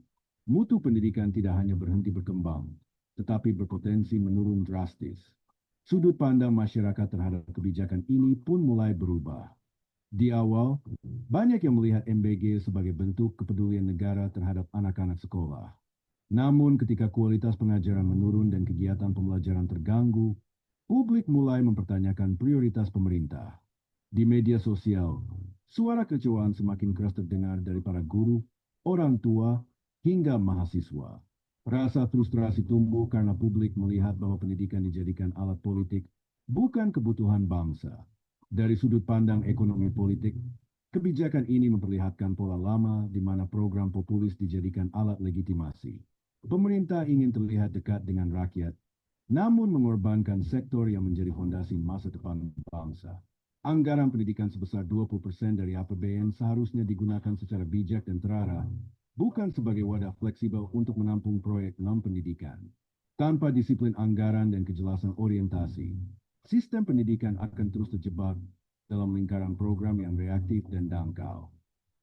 mutu pendidikan tidak hanya berhenti berkembang, tetapi berpotensi menurun drastis. Sudut pandang masyarakat terhadap kebijakan ini pun mulai berubah. Di awal, banyak yang melihat MBG sebagai bentuk kepedulian negara terhadap anak-anak sekolah. Namun ketika kualitas pengajaran menurun dan kegiatan pembelajaran terganggu, publik mulai mempertanyakan prioritas pemerintah. Di media sosial, suara kekecewaan semakin keras terdengar dari para guru, orang tua, hingga mahasiswa. Rasa frustrasi tumbuh karena publik melihat bahwa pendidikan dijadikan alat politik, bukan kebutuhan bangsa. Dari sudut pandang ekonomi politik, kebijakan ini memperlihatkan pola lama di mana program populis dijadikan alat legitimasi. Pemerintah ingin terlihat dekat dengan rakyat, namun mengorbankan sektor yang menjadi fondasi masa depan bangsa. Anggaran pendidikan sebesar 20% dari APBN seharusnya digunakan secara bijak dan terarah, bukan sebagai wadah fleksibel untuk menampung proyek non-pendidikan. Tanpa disiplin anggaran dan kejelasan orientasi, sistem pendidikan akan terus terjebak dalam lingkaran program yang reaktif dan dangkal.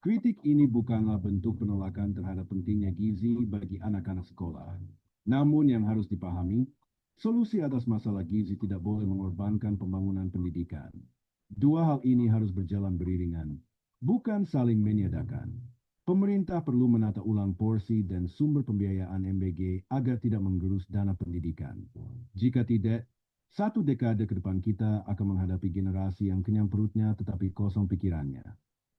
Kritik ini bukanlah bentuk penolakan terhadap pentingnya gizi bagi anak-anak sekolah. Namun yang harus dipahami, solusi atas masalah gizi tidak boleh mengorbankan pembangunan pendidikan. Dua hal ini harus berjalan beriringan, bukan saling menyedahkan. Pemerintah perlu menata ulang porsi dan sumber pembiayaan MBG agar tidak menggerus dana pendidikan. Jika tidak, satu dekade ke depan kita akan menghadapi generasi yang kenyang perutnya tetapi kosong pikirannya.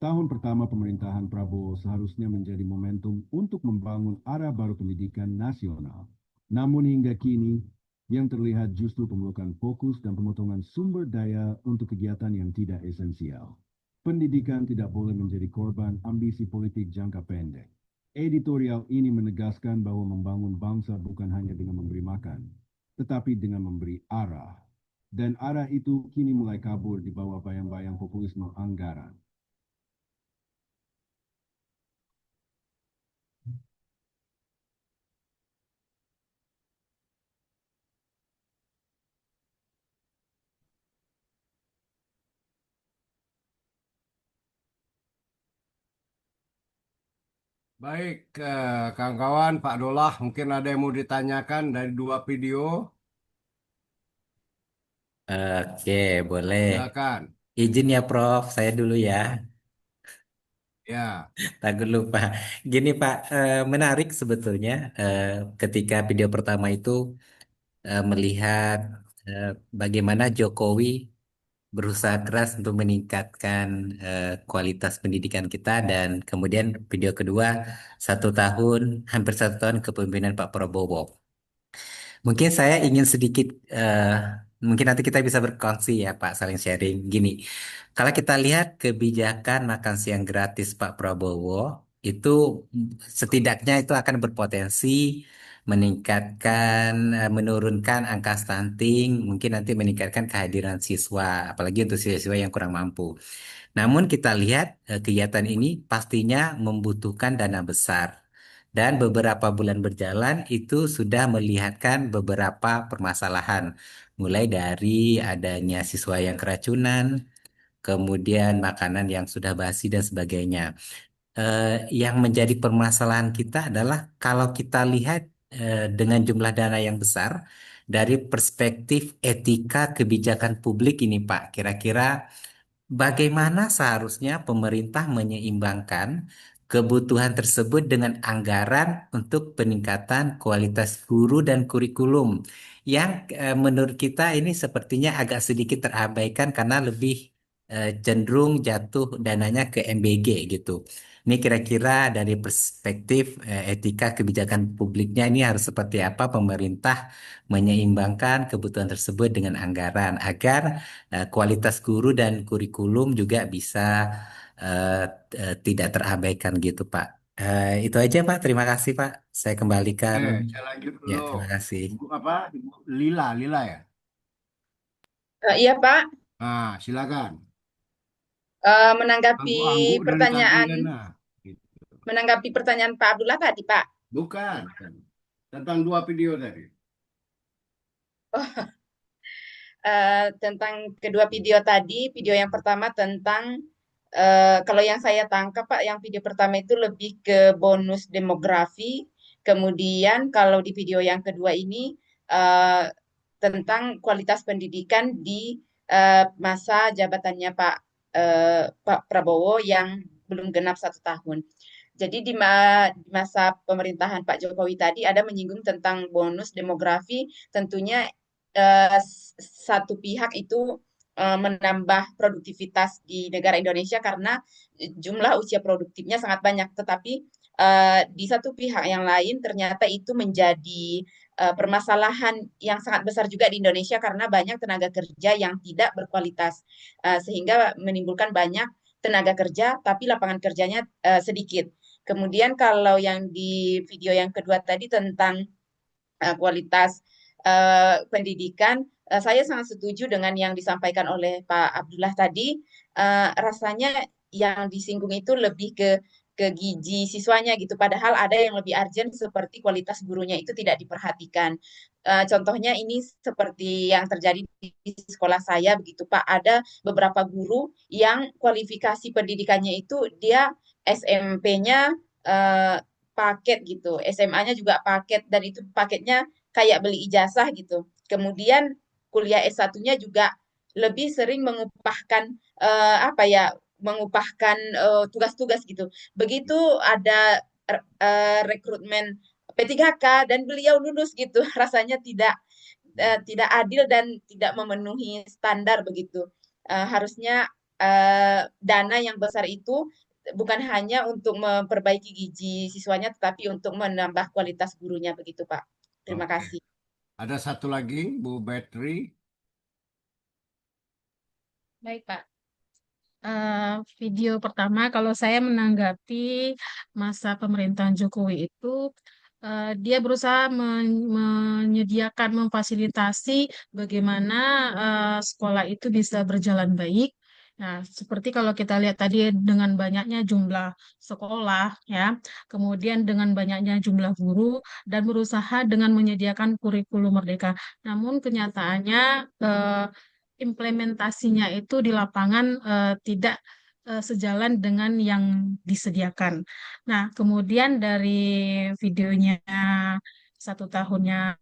Tahun pertama pemerintahan Prabowo seharusnya menjadi momentum untuk membangun arah baru pendidikan nasional. Namun hingga kini, yang terlihat justru pemelukan fokus dan pemotongan sumber daya untuk kegiatan yang tidak esensial. Pendidikan tidak boleh menjadi korban ambisi politik jangka pendek. Editorial ini menegaskan bahwa membangun bangsa bukan hanya dengan memberi makan, tetapi dengan memberi arah. Dan arah itu kini mulai kabur di bawah bayang-bayang populisme anggaran. Baik, kawan-kawan, Pak Dolah, mungkin ada yang mau ditanyakan dari dua video. Oke, boleh. Silakan. Izin ya, Prof. Saya dulu ya. Ya, Takut lupa. Gini, Pak, menarik sebetulnya ketika video pertama itu melihat eh, bagaimana Jokowi berusaha keras untuk meningkatkan kualitas pendidikan kita dan kemudian video kedua 1 tahun, hampir 1 tahun kepemimpinan Pak Prabowo. Mungkin saya ingin sedikit, mungkin nanti kita bisa berkongsi ya Pak, saling sharing. Gini, kalau kita lihat kebijakan makan siang gratis Pak Prabowo, itu setidaknya itu akan berpotensi meningkatkan, menurunkan angka stunting, mungkin nanti meningkatkan kehadiran siswa, apalagi untuk siswa yang kurang mampu. Namun kita lihat kegiatan ini pastinya membutuhkan dana besar. Dan beberapa bulan berjalan itu sudah melihatkan beberapa permasalahan. Mulai dari adanya siswa yang keracunan, kemudian makanan yang sudah basi dan sebagainya. Yang menjadi permasalahan kita adalah kalau kita lihat dengan jumlah dana yang besar, dari perspektif etika kebijakan publik ini Pak, kira-kira bagaimana seharusnya pemerintah menyeimbangkan kebutuhan tersebut dengan anggaran untuk peningkatan kualitas guru dan kurikulum yang menurut kita ini sepertinya agak sedikit terabaikan karena lebih cenderung jatuh dananya ke MBG gitu. Ini kira-kira dari perspektif etika kebijakan publiknya ini harus seperti apa pemerintah menyeimbangkan kebutuhan tersebut dengan anggaran agar kualitas guru dan kurikulum juga bisa eh, tidak terabaikan gitu, Pak. Itu aja, Pak. Terima kasih, Pak. Saya kembalikan. saya lanjut Ya, dulu. terima kasih. Ibu apa? Ibu Lila, Lila ya. Iya, Pak. Nah, silakan. Menanggapi Angguk-angguk dan tagih pertanyaan dana. Gitu. menanggapi pertanyaan Pak Abdullah tadi, Pak. Bukan. Tentang dua video tadi. Tentang kedua video tadi, video yang pertama tentang kalau yang saya tangkap Pak, yang video pertama itu lebih ke bonus demografi. Kemudian kalau di video yang kedua ini tentang kualitas pendidikan di masa jabatannya Pak Prabowo yang belum genap 1 tahun. Jadi di masa pemerintahan Pak Jokowi tadi ada menyinggung tentang bonus demografi, tentunya satu pihak itu menambah produktivitas di negara Indonesia karena jumlah usia produktifnya sangat banyak. Tetapi di satu pihak yang lain ternyata itu menjadi permasalahan yang sangat besar juga di Indonesia karena banyak tenaga kerja yang tidak berkualitas, sehingga menimbulkan banyak tenaga kerja tapi lapangan kerjanya sedikit. Kemudian kalau yang di video yang kedua tadi tentang kualitas pendidikan, saya sangat setuju dengan yang disampaikan oleh Pak Abdullah tadi. Rasanya yang disinggung itu lebih ke gizi siswanya gitu. Padahal ada yang lebih urgent seperti kualitas gurunya itu tidak diperhatikan. Contohnya ini seperti yang terjadi di sekolah saya begitu Pak. Ada beberapa guru yang kualifikasi pendidikannya itu dia SMP-nya paket gitu, SMA-nya juga paket dan itu paketnya kayak beli ijazah gitu. Kemudian kuliah S1-nya juga lebih sering mengupahkan apa ya, mengupahkan tugas-tugas gitu. Begitu ada rekrutmen P3K dan beliau lulus gitu, rasanya tidak adil dan tidak memenuhi standar begitu. Harusnya dana yang besar itu bukan hanya untuk memperbaiki gizi siswanya, tetapi untuk menambah kualitas gurunya begitu, Pak. Terima Oke. kasih. Ada satu lagi, Bu Betri. Baik, Pak. Video pertama, kalau saya menanggapi masa pemerintahan Jokowi itu, dia berusaha menyediakan, memfasilitasi bagaimana sekolah itu bisa berjalan baik. Nah, seperti kalau kita lihat tadi dengan banyaknya jumlah sekolah, ya, kemudian dengan banyaknya jumlah guru, dan berusaha dengan menyediakan kurikulum merdeka. Namun kenyataannya implementasinya itu di lapangan tidak sejalan dengan yang disediakan. Nah, kemudian dari videonya 1 tahunnya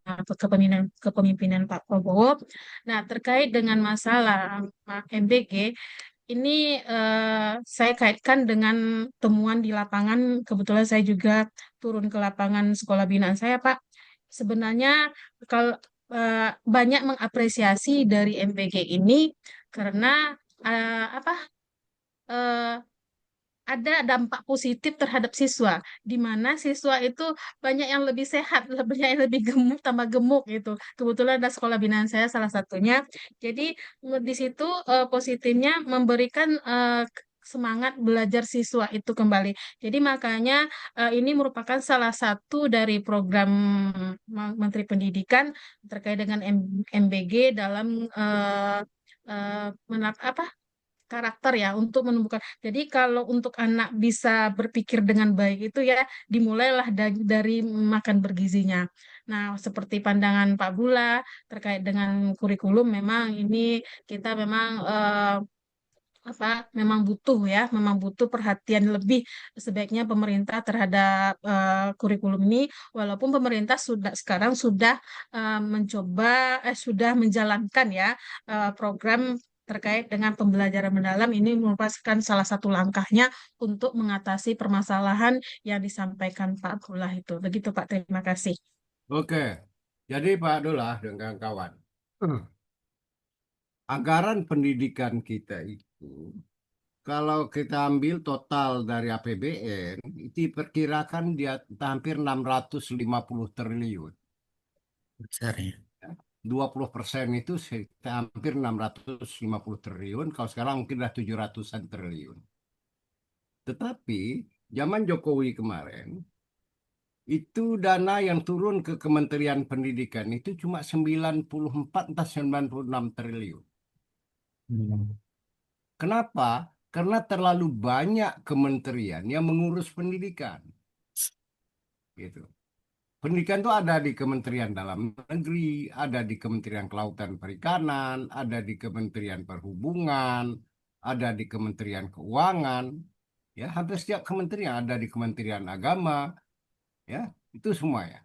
kepemimpinan Pak Prabowo. Nah, terkait dengan masalah MBG, ini saya kaitkan dengan temuan di lapangan. Kebetulan saya juga turun ke lapangan sekolah binaan saya, Pak. Sebenarnya kalau banyak mengapresiasi dari MBG ini karena apa? eh, ada dampak positif terhadap siswa, di mana siswa itu banyak yang lebih sehat, banyak yang lebih gemuk, tambah gemuk gitu. Kebetulan ada sekolah binaan saya salah satunya. Jadi di situ positifnya memberikan semangat belajar siswa itu kembali. Jadi makanya ini merupakan salah satu dari program Menteri Pendidikan terkait dengan MBG dalam apa karakter ya untuk menumbuhkan. Jadi kalau untuk anak bisa berpikir dengan baik itu ya dimulailah dari makan bergizinya. Nah, seperti pandangan Pak Bula terkait dengan kurikulum memang ini kita memang apa memang butuh ya, memang butuh perhatian lebih sebaiknya pemerintah terhadap kurikulum ini walaupun pemerintah sekarang sudah mencoba sudah menjalankan ya program terkait dengan pembelajaran mendalam ini merupakan salah satu langkahnya untuk mengatasi permasalahan yang disampaikan Pak Abdullah itu. Begitu Pak, terima kasih. Oke, jadi Pak Abdullah dengan kawan, anggaran pendidikan kita itu, kalau kita ambil total dari APBN, itu diperkirakan dia hampir 650 triliun. Besar ya. 20% itu hampir 650 triliun, kalau sekarang mungkin sudah 700-an triliun. Tetapi zaman Jokowi kemarin, itu dana yang turun ke Kementerian Pendidikan itu cuma 94 atau 96 triliun. Kenapa? Karena terlalu banyak kementerian yang mengurus pendidikan. Gitu. Pendidikan itu ada di Kementerian Dalam Negeri, ada di Kementerian Kelautan Perikanan, ada di Kementerian Perhubungan, ada di Kementerian Keuangan, ya hampir setiap kementerian ada di Kementerian Agama, ya itu semua ya.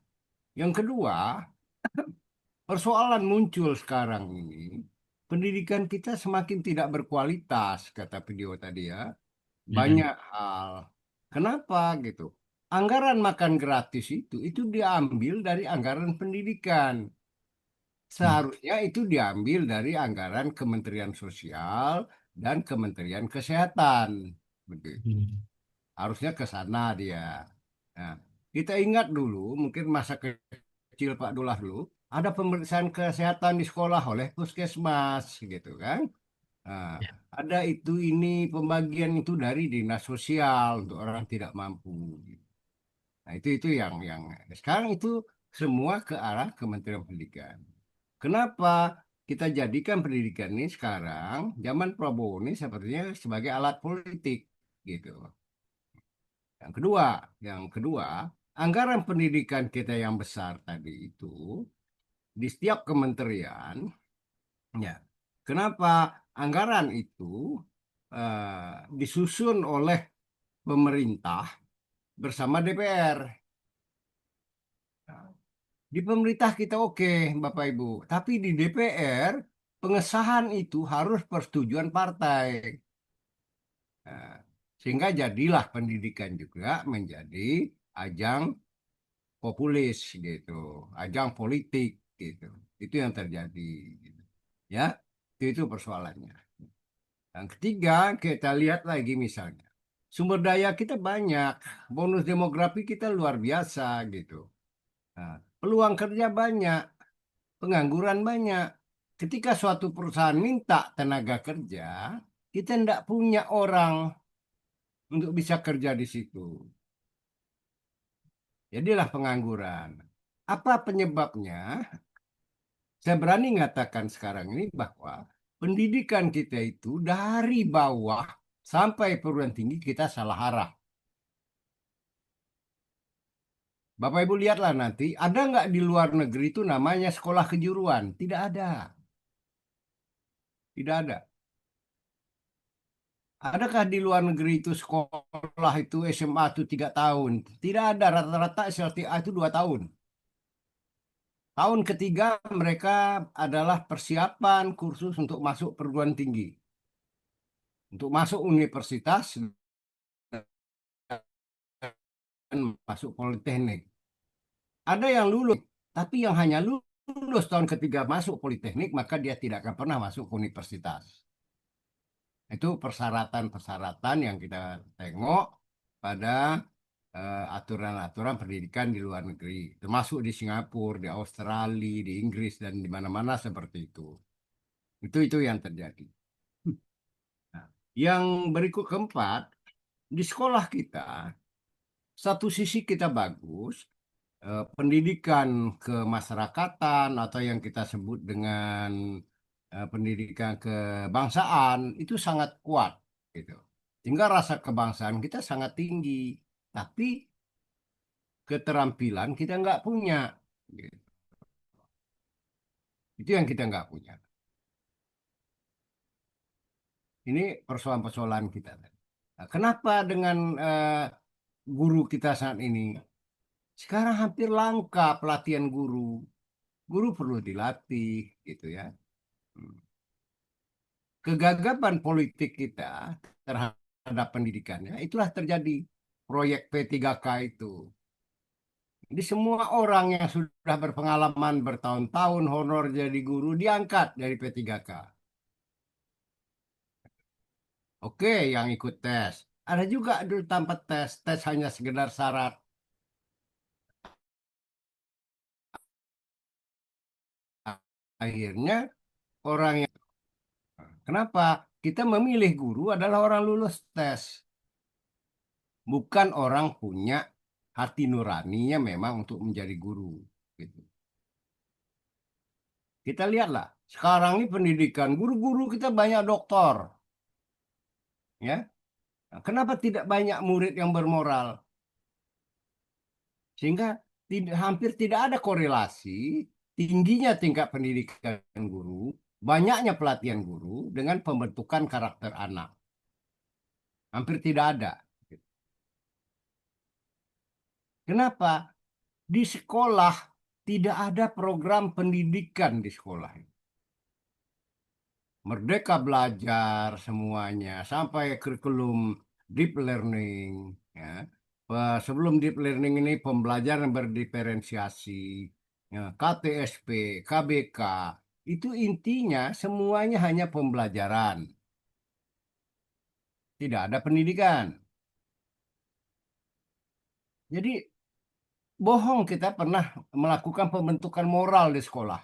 Yang kedua, persoalan muncul sekarang ini, pendidikan kita semakin tidak berkualitas, kata video tadi ya, banyak hal. Kenapa gitu? Anggaran makan gratis itu diambil dari anggaran pendidikan. Seharusnya itu diambil dari anggaran Kementerian Sosial dan Kementerian Kesehatan. Begitu. Harusnya ke sana dia. Nah, kita ingat dulu, mungkin masa kecil Pak Dullah dulu, ada pemeriksaan kesehatan di sekolah oleh puskesmas, gitu kan? Nah, ada itu ini pembagian itu dari dinas sosial untuk orang tidak mampu. Nah, itu yang sekarang itu semua ke arah Kementerian Pendidikan. Kenapa kita jadikan pendidikan ini sekarang zaman Prabowo ini sepertinya sebagai alat politik gitu. Yang kedua, anggaran pendidikan kita yang besar tadi itu di setiap kementerian, ya. Kenapa anggaran itu disusun oleh pemerintah bersama DPR? Di pemerintah kita oke, Bapak Ibu, tapi di DPR pengesahan itu harus persetujuan partai. Nah, sehingga jadilah pendidikan juga menjadi ajang populis gitu, ajang politik gitu. Itu yang terjadi gitu. Ya, itu persoalannya. Yang ketiga, kita lihat lagi misalnya. Sumber daya kita banyak, bonus demografi kita luar biasa gitu. Nah, peluang kerja banyak, pengangguran banyak. Ketika suatu perusahaan minta tenaga kerja, kita tidak punya orang untuk bisa kerja di situ. Jadilah pengangguran. Apa penyebabnya? Saya berani mengatakan sekarang ini bahwa pendidikan kita itu dari bawah sampai perguruan tinggi kita salah arah. Bapak Ibu lihatlah nanti, ada nggak di luar negeri itu namanya sekolah kejuruan? Tidak ada. Tidak ada. Adakah di luar negeri itu sekolah itu SMA itu 3 tahun? Tidak ada, rata-rata SLTA itu 2 tahun. Tahun ketiga mereka adalah persiapan kursus untuk masuk perguruan tinggi. Untuk masuk universitas dan masuk politeknik. Ada yang lulus, tapi yang hanya lulus tahun ketiga masuk politeknik, maka dia tidak akan pernah masuk ke universitas. Itu persyaratan-persyaratan yang kita tengok pada aturan-aturan pendidikan di luar negeri, termasuk di Singapura, di Australia, di Inggris, dan di mana-mana seperti itu. Itu yang terjadi. Nah, yang berikut keempat, di sekolah kita, satu sisi kita bagus, pendidikan kemasyarakatan atau yang kita sebut dengan pendidikan kebangsaan itu sangat kuat, gitu. Sehingga rasa kebangsaan kita sangat tinggi, tapi keterampilan kita nggak punya, gitu. Itu yang kita nggak punya. Ini persoalan-persoalan kita. Nah, kenapa dengan guru kita saat ini? Sekarang hampir langka pelatihan guru. Guru perlu dilatih, gitu ya. Kegagapan politik kita terhadap pendidikannya, itulah terjadi proyek P3K itu. Jadi semua orang yang sudah berpengalaman bertahun-tahun honor jadi guru diangkat dari P3K. Oke, yang ikut tes. Ada juga dulu tanpa tes, tes hanya sekedar syarat. Akhirnya orang yang kenapa kita memilih guru adalah orang lulus tes, bukan orang punya hati nuraninya memang untuk menjadi guru, gitu. Kita lihatlah sekarang ini pendidikan guru-guru kita banyak doktor, ya. Nah, kenapa tidak banyak murid yang bermoral? Sehingga hampir tidak ada korelasi tingginya tingkat pendidikan guru, banyaknya pelatihan guru dengan pembentukan karakter anak. Hampir tidak ada. Kenapa? Di sekolah tidak ada program pendidikan di sekolah. Merdeka belajar semuanya sampai kurikulum deep learning, ya. Sebelum deep learning ini pembelajaran berdiferensiasi, ya, KTSP, KBK, itu intinya semuanya hanya pembelajaran. Tidak ada pendidikan. Jadi bohong kita pernah melakukan pembentukan moral di sekolah.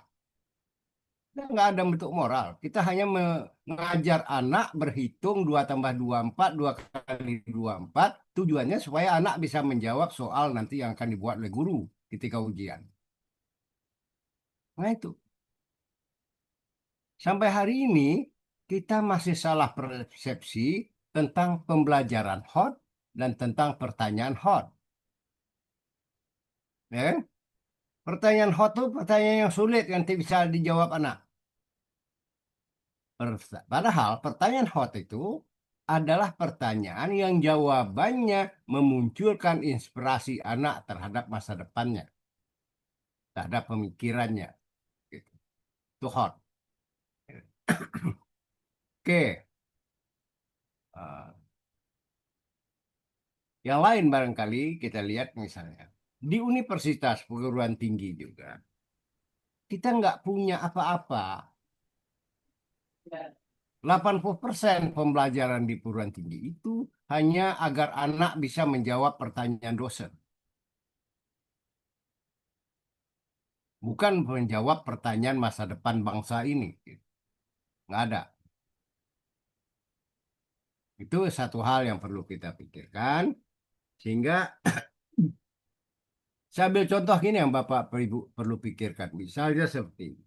Nggak ada bentuk moral. Kita hanya mengajar anak berhitung 2 tambah 2, 4, 2 kali 2, 4. Tujuannya supaya anak bisa menjawab soal nanti yang akan dibuat oleh guru ketika ujian. Nah itu. Sampai hari ini kita masih salah persepsi tentang pembelajaran hot dan tentang pertanyaan hot. Ya? Pertanyaan hot itu pertanyaan yang sulit yang tidak bisa dijawab anak. Padahal pertanyaan hot itu adalah pertanyaan yang jawabannya memunculkan inspirasi anak terhadap masa depannya, terhadap pemikirannya. Gitu. Itu hot. Oke. Yang lain barangkali kita lihat misalnya di universitas perguruan tinggi juga kita nggak punya apa-apa. 80% pembelajaran di perguruan tinggi itu hanya agar anak bisa menjawab pertanyaan dosen. Bukan menjawab pertanyaan masa depan bangsa ini. Nggak ada. Itu satu hal yang perlu kita pikirkan. Sehingga saya ambil contoh gini yang Bapak Ibu perlu pikirkan. Misalnya seperti ini.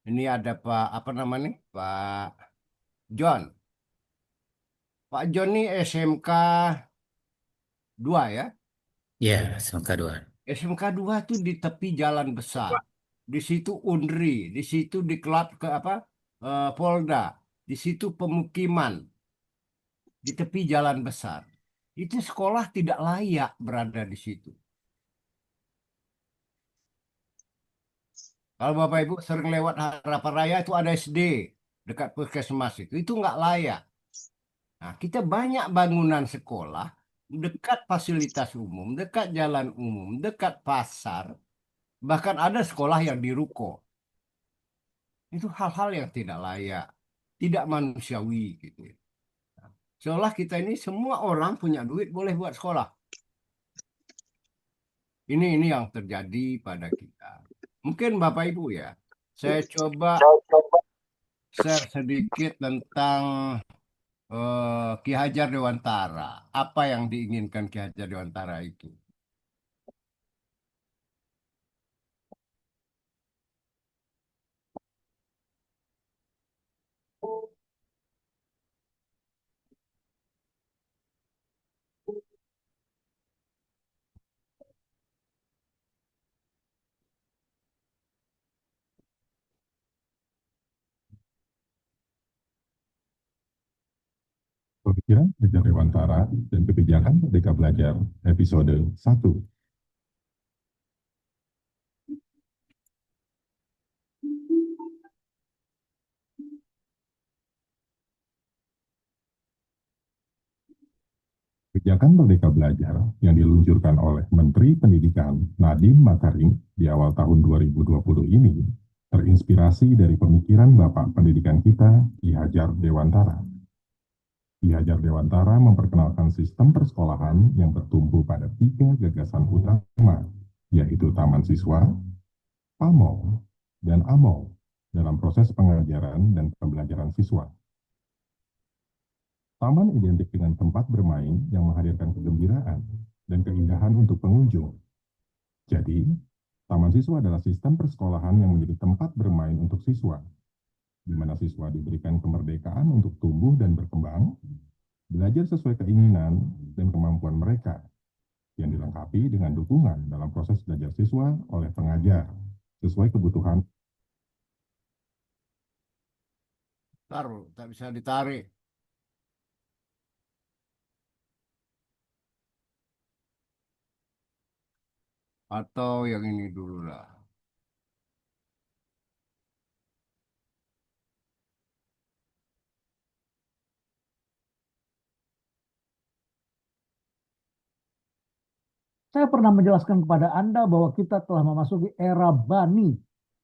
Ini ada Pak John. Pak John ini SMK 2 ya? Ya, SMK 2. SMK 2 itu di tepi jalan besar. Di situ Unri, di situ di klub Polda, di situ pemukiman, di tepi jalan besar. Itu sekolah tidak layak berada di situ. Kalau Bapak Ibu sering lewat Harapan Raya itu ada SD dekat puskesmas itu nggak layak. Nah, kita banyak bangunan sekolah dekat fasilitas umum, dekat jalan umum, dekat pasar, bahkan ada sekolah yang di ruko. Itu hal-hal yang tidak layak, tidak manusiawi gitu. Seolah kita ini semua orang punya duit boleh buat sekolah. Ini yang terjadi pada kita. Mungkin Bapak Ibu ya, saya coba share sedikit tentang Ki Hajar Dewantara. Apa yang diinginkan Ki Hajar Dewantara itu? Pemikiran Hajar Dewantara dan Kebijakan Merdeka Belajar, episode 1. Kebijakan Merdeka Belajar yang diluncurkan oleh Menteri Pendidikan Nadiem Makarim di awal tahun 2020 ini terinspirasi dari pemikiran Bapak Pendidikan kita, Ki Hajar Dewantara. Ki Hajar Dewantara memperkenalkan sistem persekolahan yang bertumpu pada 3 gagasan utama, yaitu Taman Siswa, PAMO, dan AMO dalam proses pengajaran dan pembelajaran siswa. Taman identik dengan tempat bermain yang menghadirkan kegembiraan dan keindahan untuk pengunjung. Jadi, Taman Siswa adalah sistem persekolahan yang menjadi tempat bermain untuk siswa, di mana siswa diberikan kemerdekaan untuk tumbuh dan berkembang, belajar sesuai keinginan dan kemampuan mereka, yang dilengkapi dengan dukungan dalam proses belajar siswa oleh pengajar, sesuai kebutuhan. Taruh, tak bisa ditarik. Atau yang ini dulu lah. Saya pernah menjelaskan kepada Anda bahwa kita telah memasuki era Bani.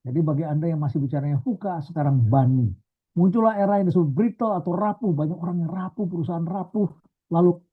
Jadi bagi Anda yang masih bicaranya VUCA, sekarang Bani. Muncullah era yang disebut brittle atau rapuh. Banyak orang yang rapuh, perusahaan rapuh. Lalu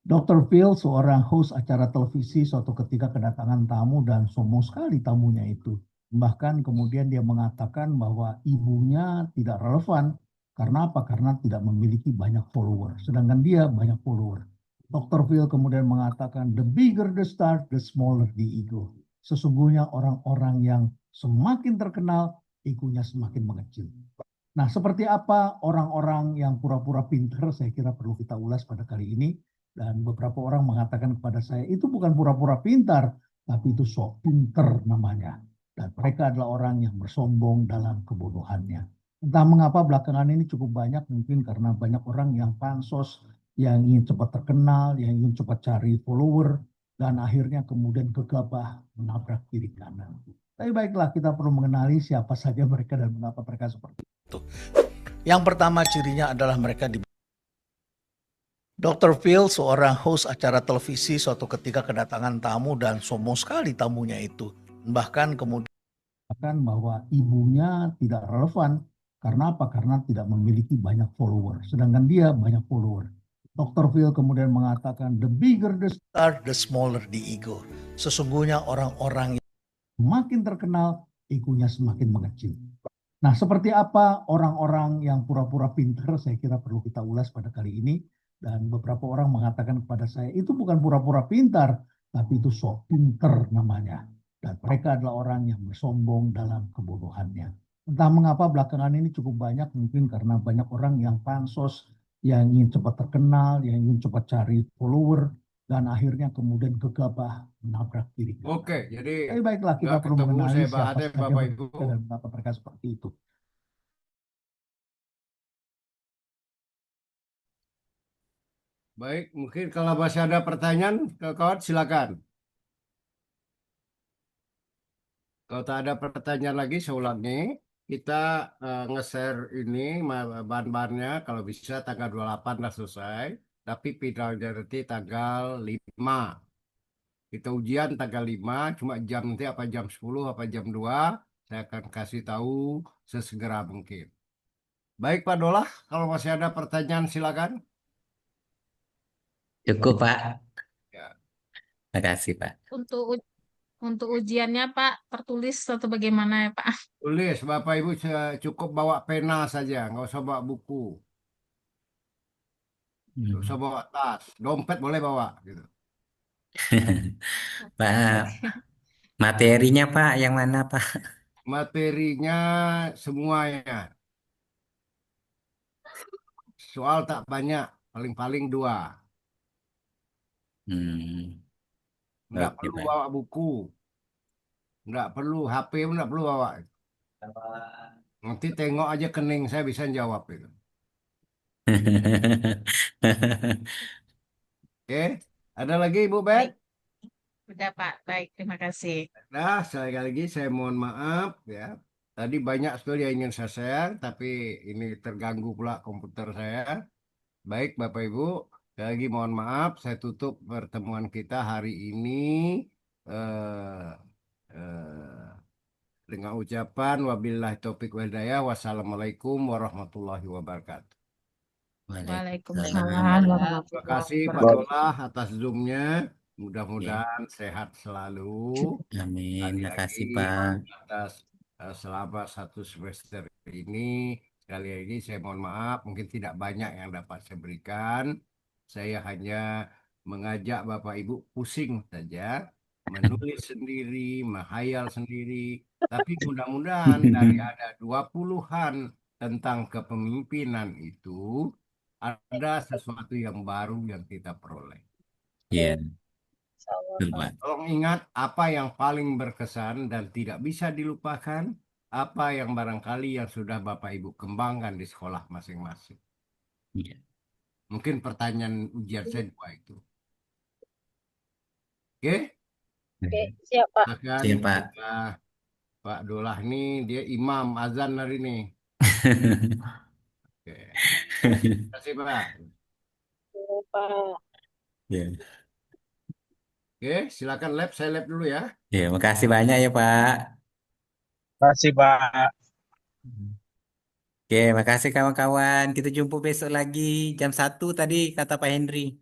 Dr. Phil, seorang host acara televisi, suatu ketika kedatangan tamu dan sombong sekali tamunya itu. Bahkan kemudian dia mengatakan bahwa ibunya tidak relevan. Karena apa? Karena tidak memiliki banyak follower. Sedangkan dia banyak follower. Dr. Phil kemudian mengatakan, the bigger the star, the smaller the ego. Sesungguhnya orang-orang yang semakin terkenal, egonya semakin mengecil. Nah, seperti apa orang-orang yang pura-pura pintar, saya kira perlu kita ulas pada kali ini. Dan beberapa orang mengatakan kepada saya, itu bukan pura-pura pintar, tapi itu sok pinter namanya. Dan mereka adalah orang yang bersombong dalam kebodohannya. Entah mengapa belakangan ini cukup banyak, mungkin karena banyak orang yang pansos, yang ingin cepat terkenal, yang ingin cepat cari follower, dan akhirnya kemudian gegabah menabrak kiri kanan. Tapi baiklah, kita perlu mengenali siapa saja mereka dan mengapa mereka seperti itu. Yang pertama cirinya adalah mereka di Dr. Phil, seorang host acara televisi, suatu ketika kedatangan tamu dan sombong sekali tamunya itu. Bahkan kemudian bahwa ibunya tidak relevan. Karena apa? Karena tidak memiliki banyak follower. Sedangkan dia banyak follower. Dr. Phil kemudian mengatakan, the bigger the star, the smaller the ego. Sesungguhnya orang-orang yang semakin terkenal, egonya semakin mengecil. Nah, seperti apa orang-orang yang pura-pura pintar, saya kira perlu kita ulas pada kali ini. Dan beberapa orang mengatakan kepada saya, itu bukan pura-pura pintar, tapi itu sok pinter namanya. Dan mereka adalah orang yang bersombong dalam kebodohannya. Entah mengapa belakangan ini cukup banyak, mungkin karena banyak orang yang pansos, yang ingin cepat terkenal, yang ingin cepat cari follower, dan akhirnya kemudian gegabah menabrak diri. Oke, jadi Tapi baiklah, kita nggak perlu ketemu mengenali saya siapa bahasnya saja Bapak mereka Ibu. dan mengapa mereka seperti itu. Baik, mungkin kalau masih ada pertanyaan, kawan silakan. Kalau tak ada pertanyaan lagi, saya ulangi. Kita nge-share ini bahan-bahannya kalau bisa tanggal 28 dah selesai. Tapi finalnya nanti tanggal 5. Kita ujian tanggal 5, cuma jam nanti apa jam 10 apa jam 2. Saya akan kasih tahu sesegera mungkin. Baik Pak Dolah, kalau masih ada pertanyaan silakan. Cukup, Pak. Ya. Terima kasih, Pak. Untuk ujiannya Pak tertulis atau bagaimana ya Pak? Tulis, Bapak Ibu cukup bawa pena saja, nggak usah bawa buku. Nggak usah bawa tas. Dompet boleh bawa, gitu. Pak, materinya Pak, yang mana Pak? Materinya semuanya. Soal tak banyak, paling-paling 2. Nggak Oke, perlu Pak. bawa buku. Nggak perlu, HP pun nggak perlu bawa. Nanti tengok aja kening, saya bisa jawab itu. Oke, ada lagi Ibu Bet? Baik, udah Pak. Baik, terima kasih. Nah, sekali lagi saya mohon maaf ya. Tadi banyak sekali yang ingin saya share, tapi ini terganggu pula komputer saya. Baik, Bapak Ibu, sekali lagi mohon maaf. Saya tutup pertemuan kita hari ini eh, eh, dengan ucapan wabillahi taufik wal hidayah. Wassalamualaikum warahmatullahi wabarakatuh. Waalaikumsalam Terima warahmatullahi kasih Pak wabarakatuh. Dolah atas Zoom-nya. Mudah-mudahan sehat selalu. Amin. Sekali Terima kasih, lagi Pak. atas selama 1 semester ini, sekali lagi saya mohon maaf, mungkin tidak banyak yang dapat saya berikan. Saya hanya mengajak Bapak Ibu pusing saja, menulis sendiri, menghayal sendiri. Tapi mudah-mudahan dari ada 20-an tentang kepemimpinan itu, ada sesuatu yang baru yang kita peroleh. Iya, betul, Pak. Tolong ingat apa yang paling berkesan dan tidak bisa dilupakan, apa yang barangkali yang sudah Bapak Ibu kembangkan di sekolah masing-masing. Iya. Mungkin pertanyaan ujian saya 2 itu. Oke? Oke, siap Pak. Silakan Siap, Pak. Pak Dolah ini dia imam azan hari ini. Oke. Terima kasih Pak. Pak. Iya. Oke, silakan lab, saya lab dulu ya. Iya, makasih banyak ya, Pak. Kasih Pak. Oke, makasih kawan-kawan. Kita jumpa besok lagi jam 1 tadi kata Pak Henry.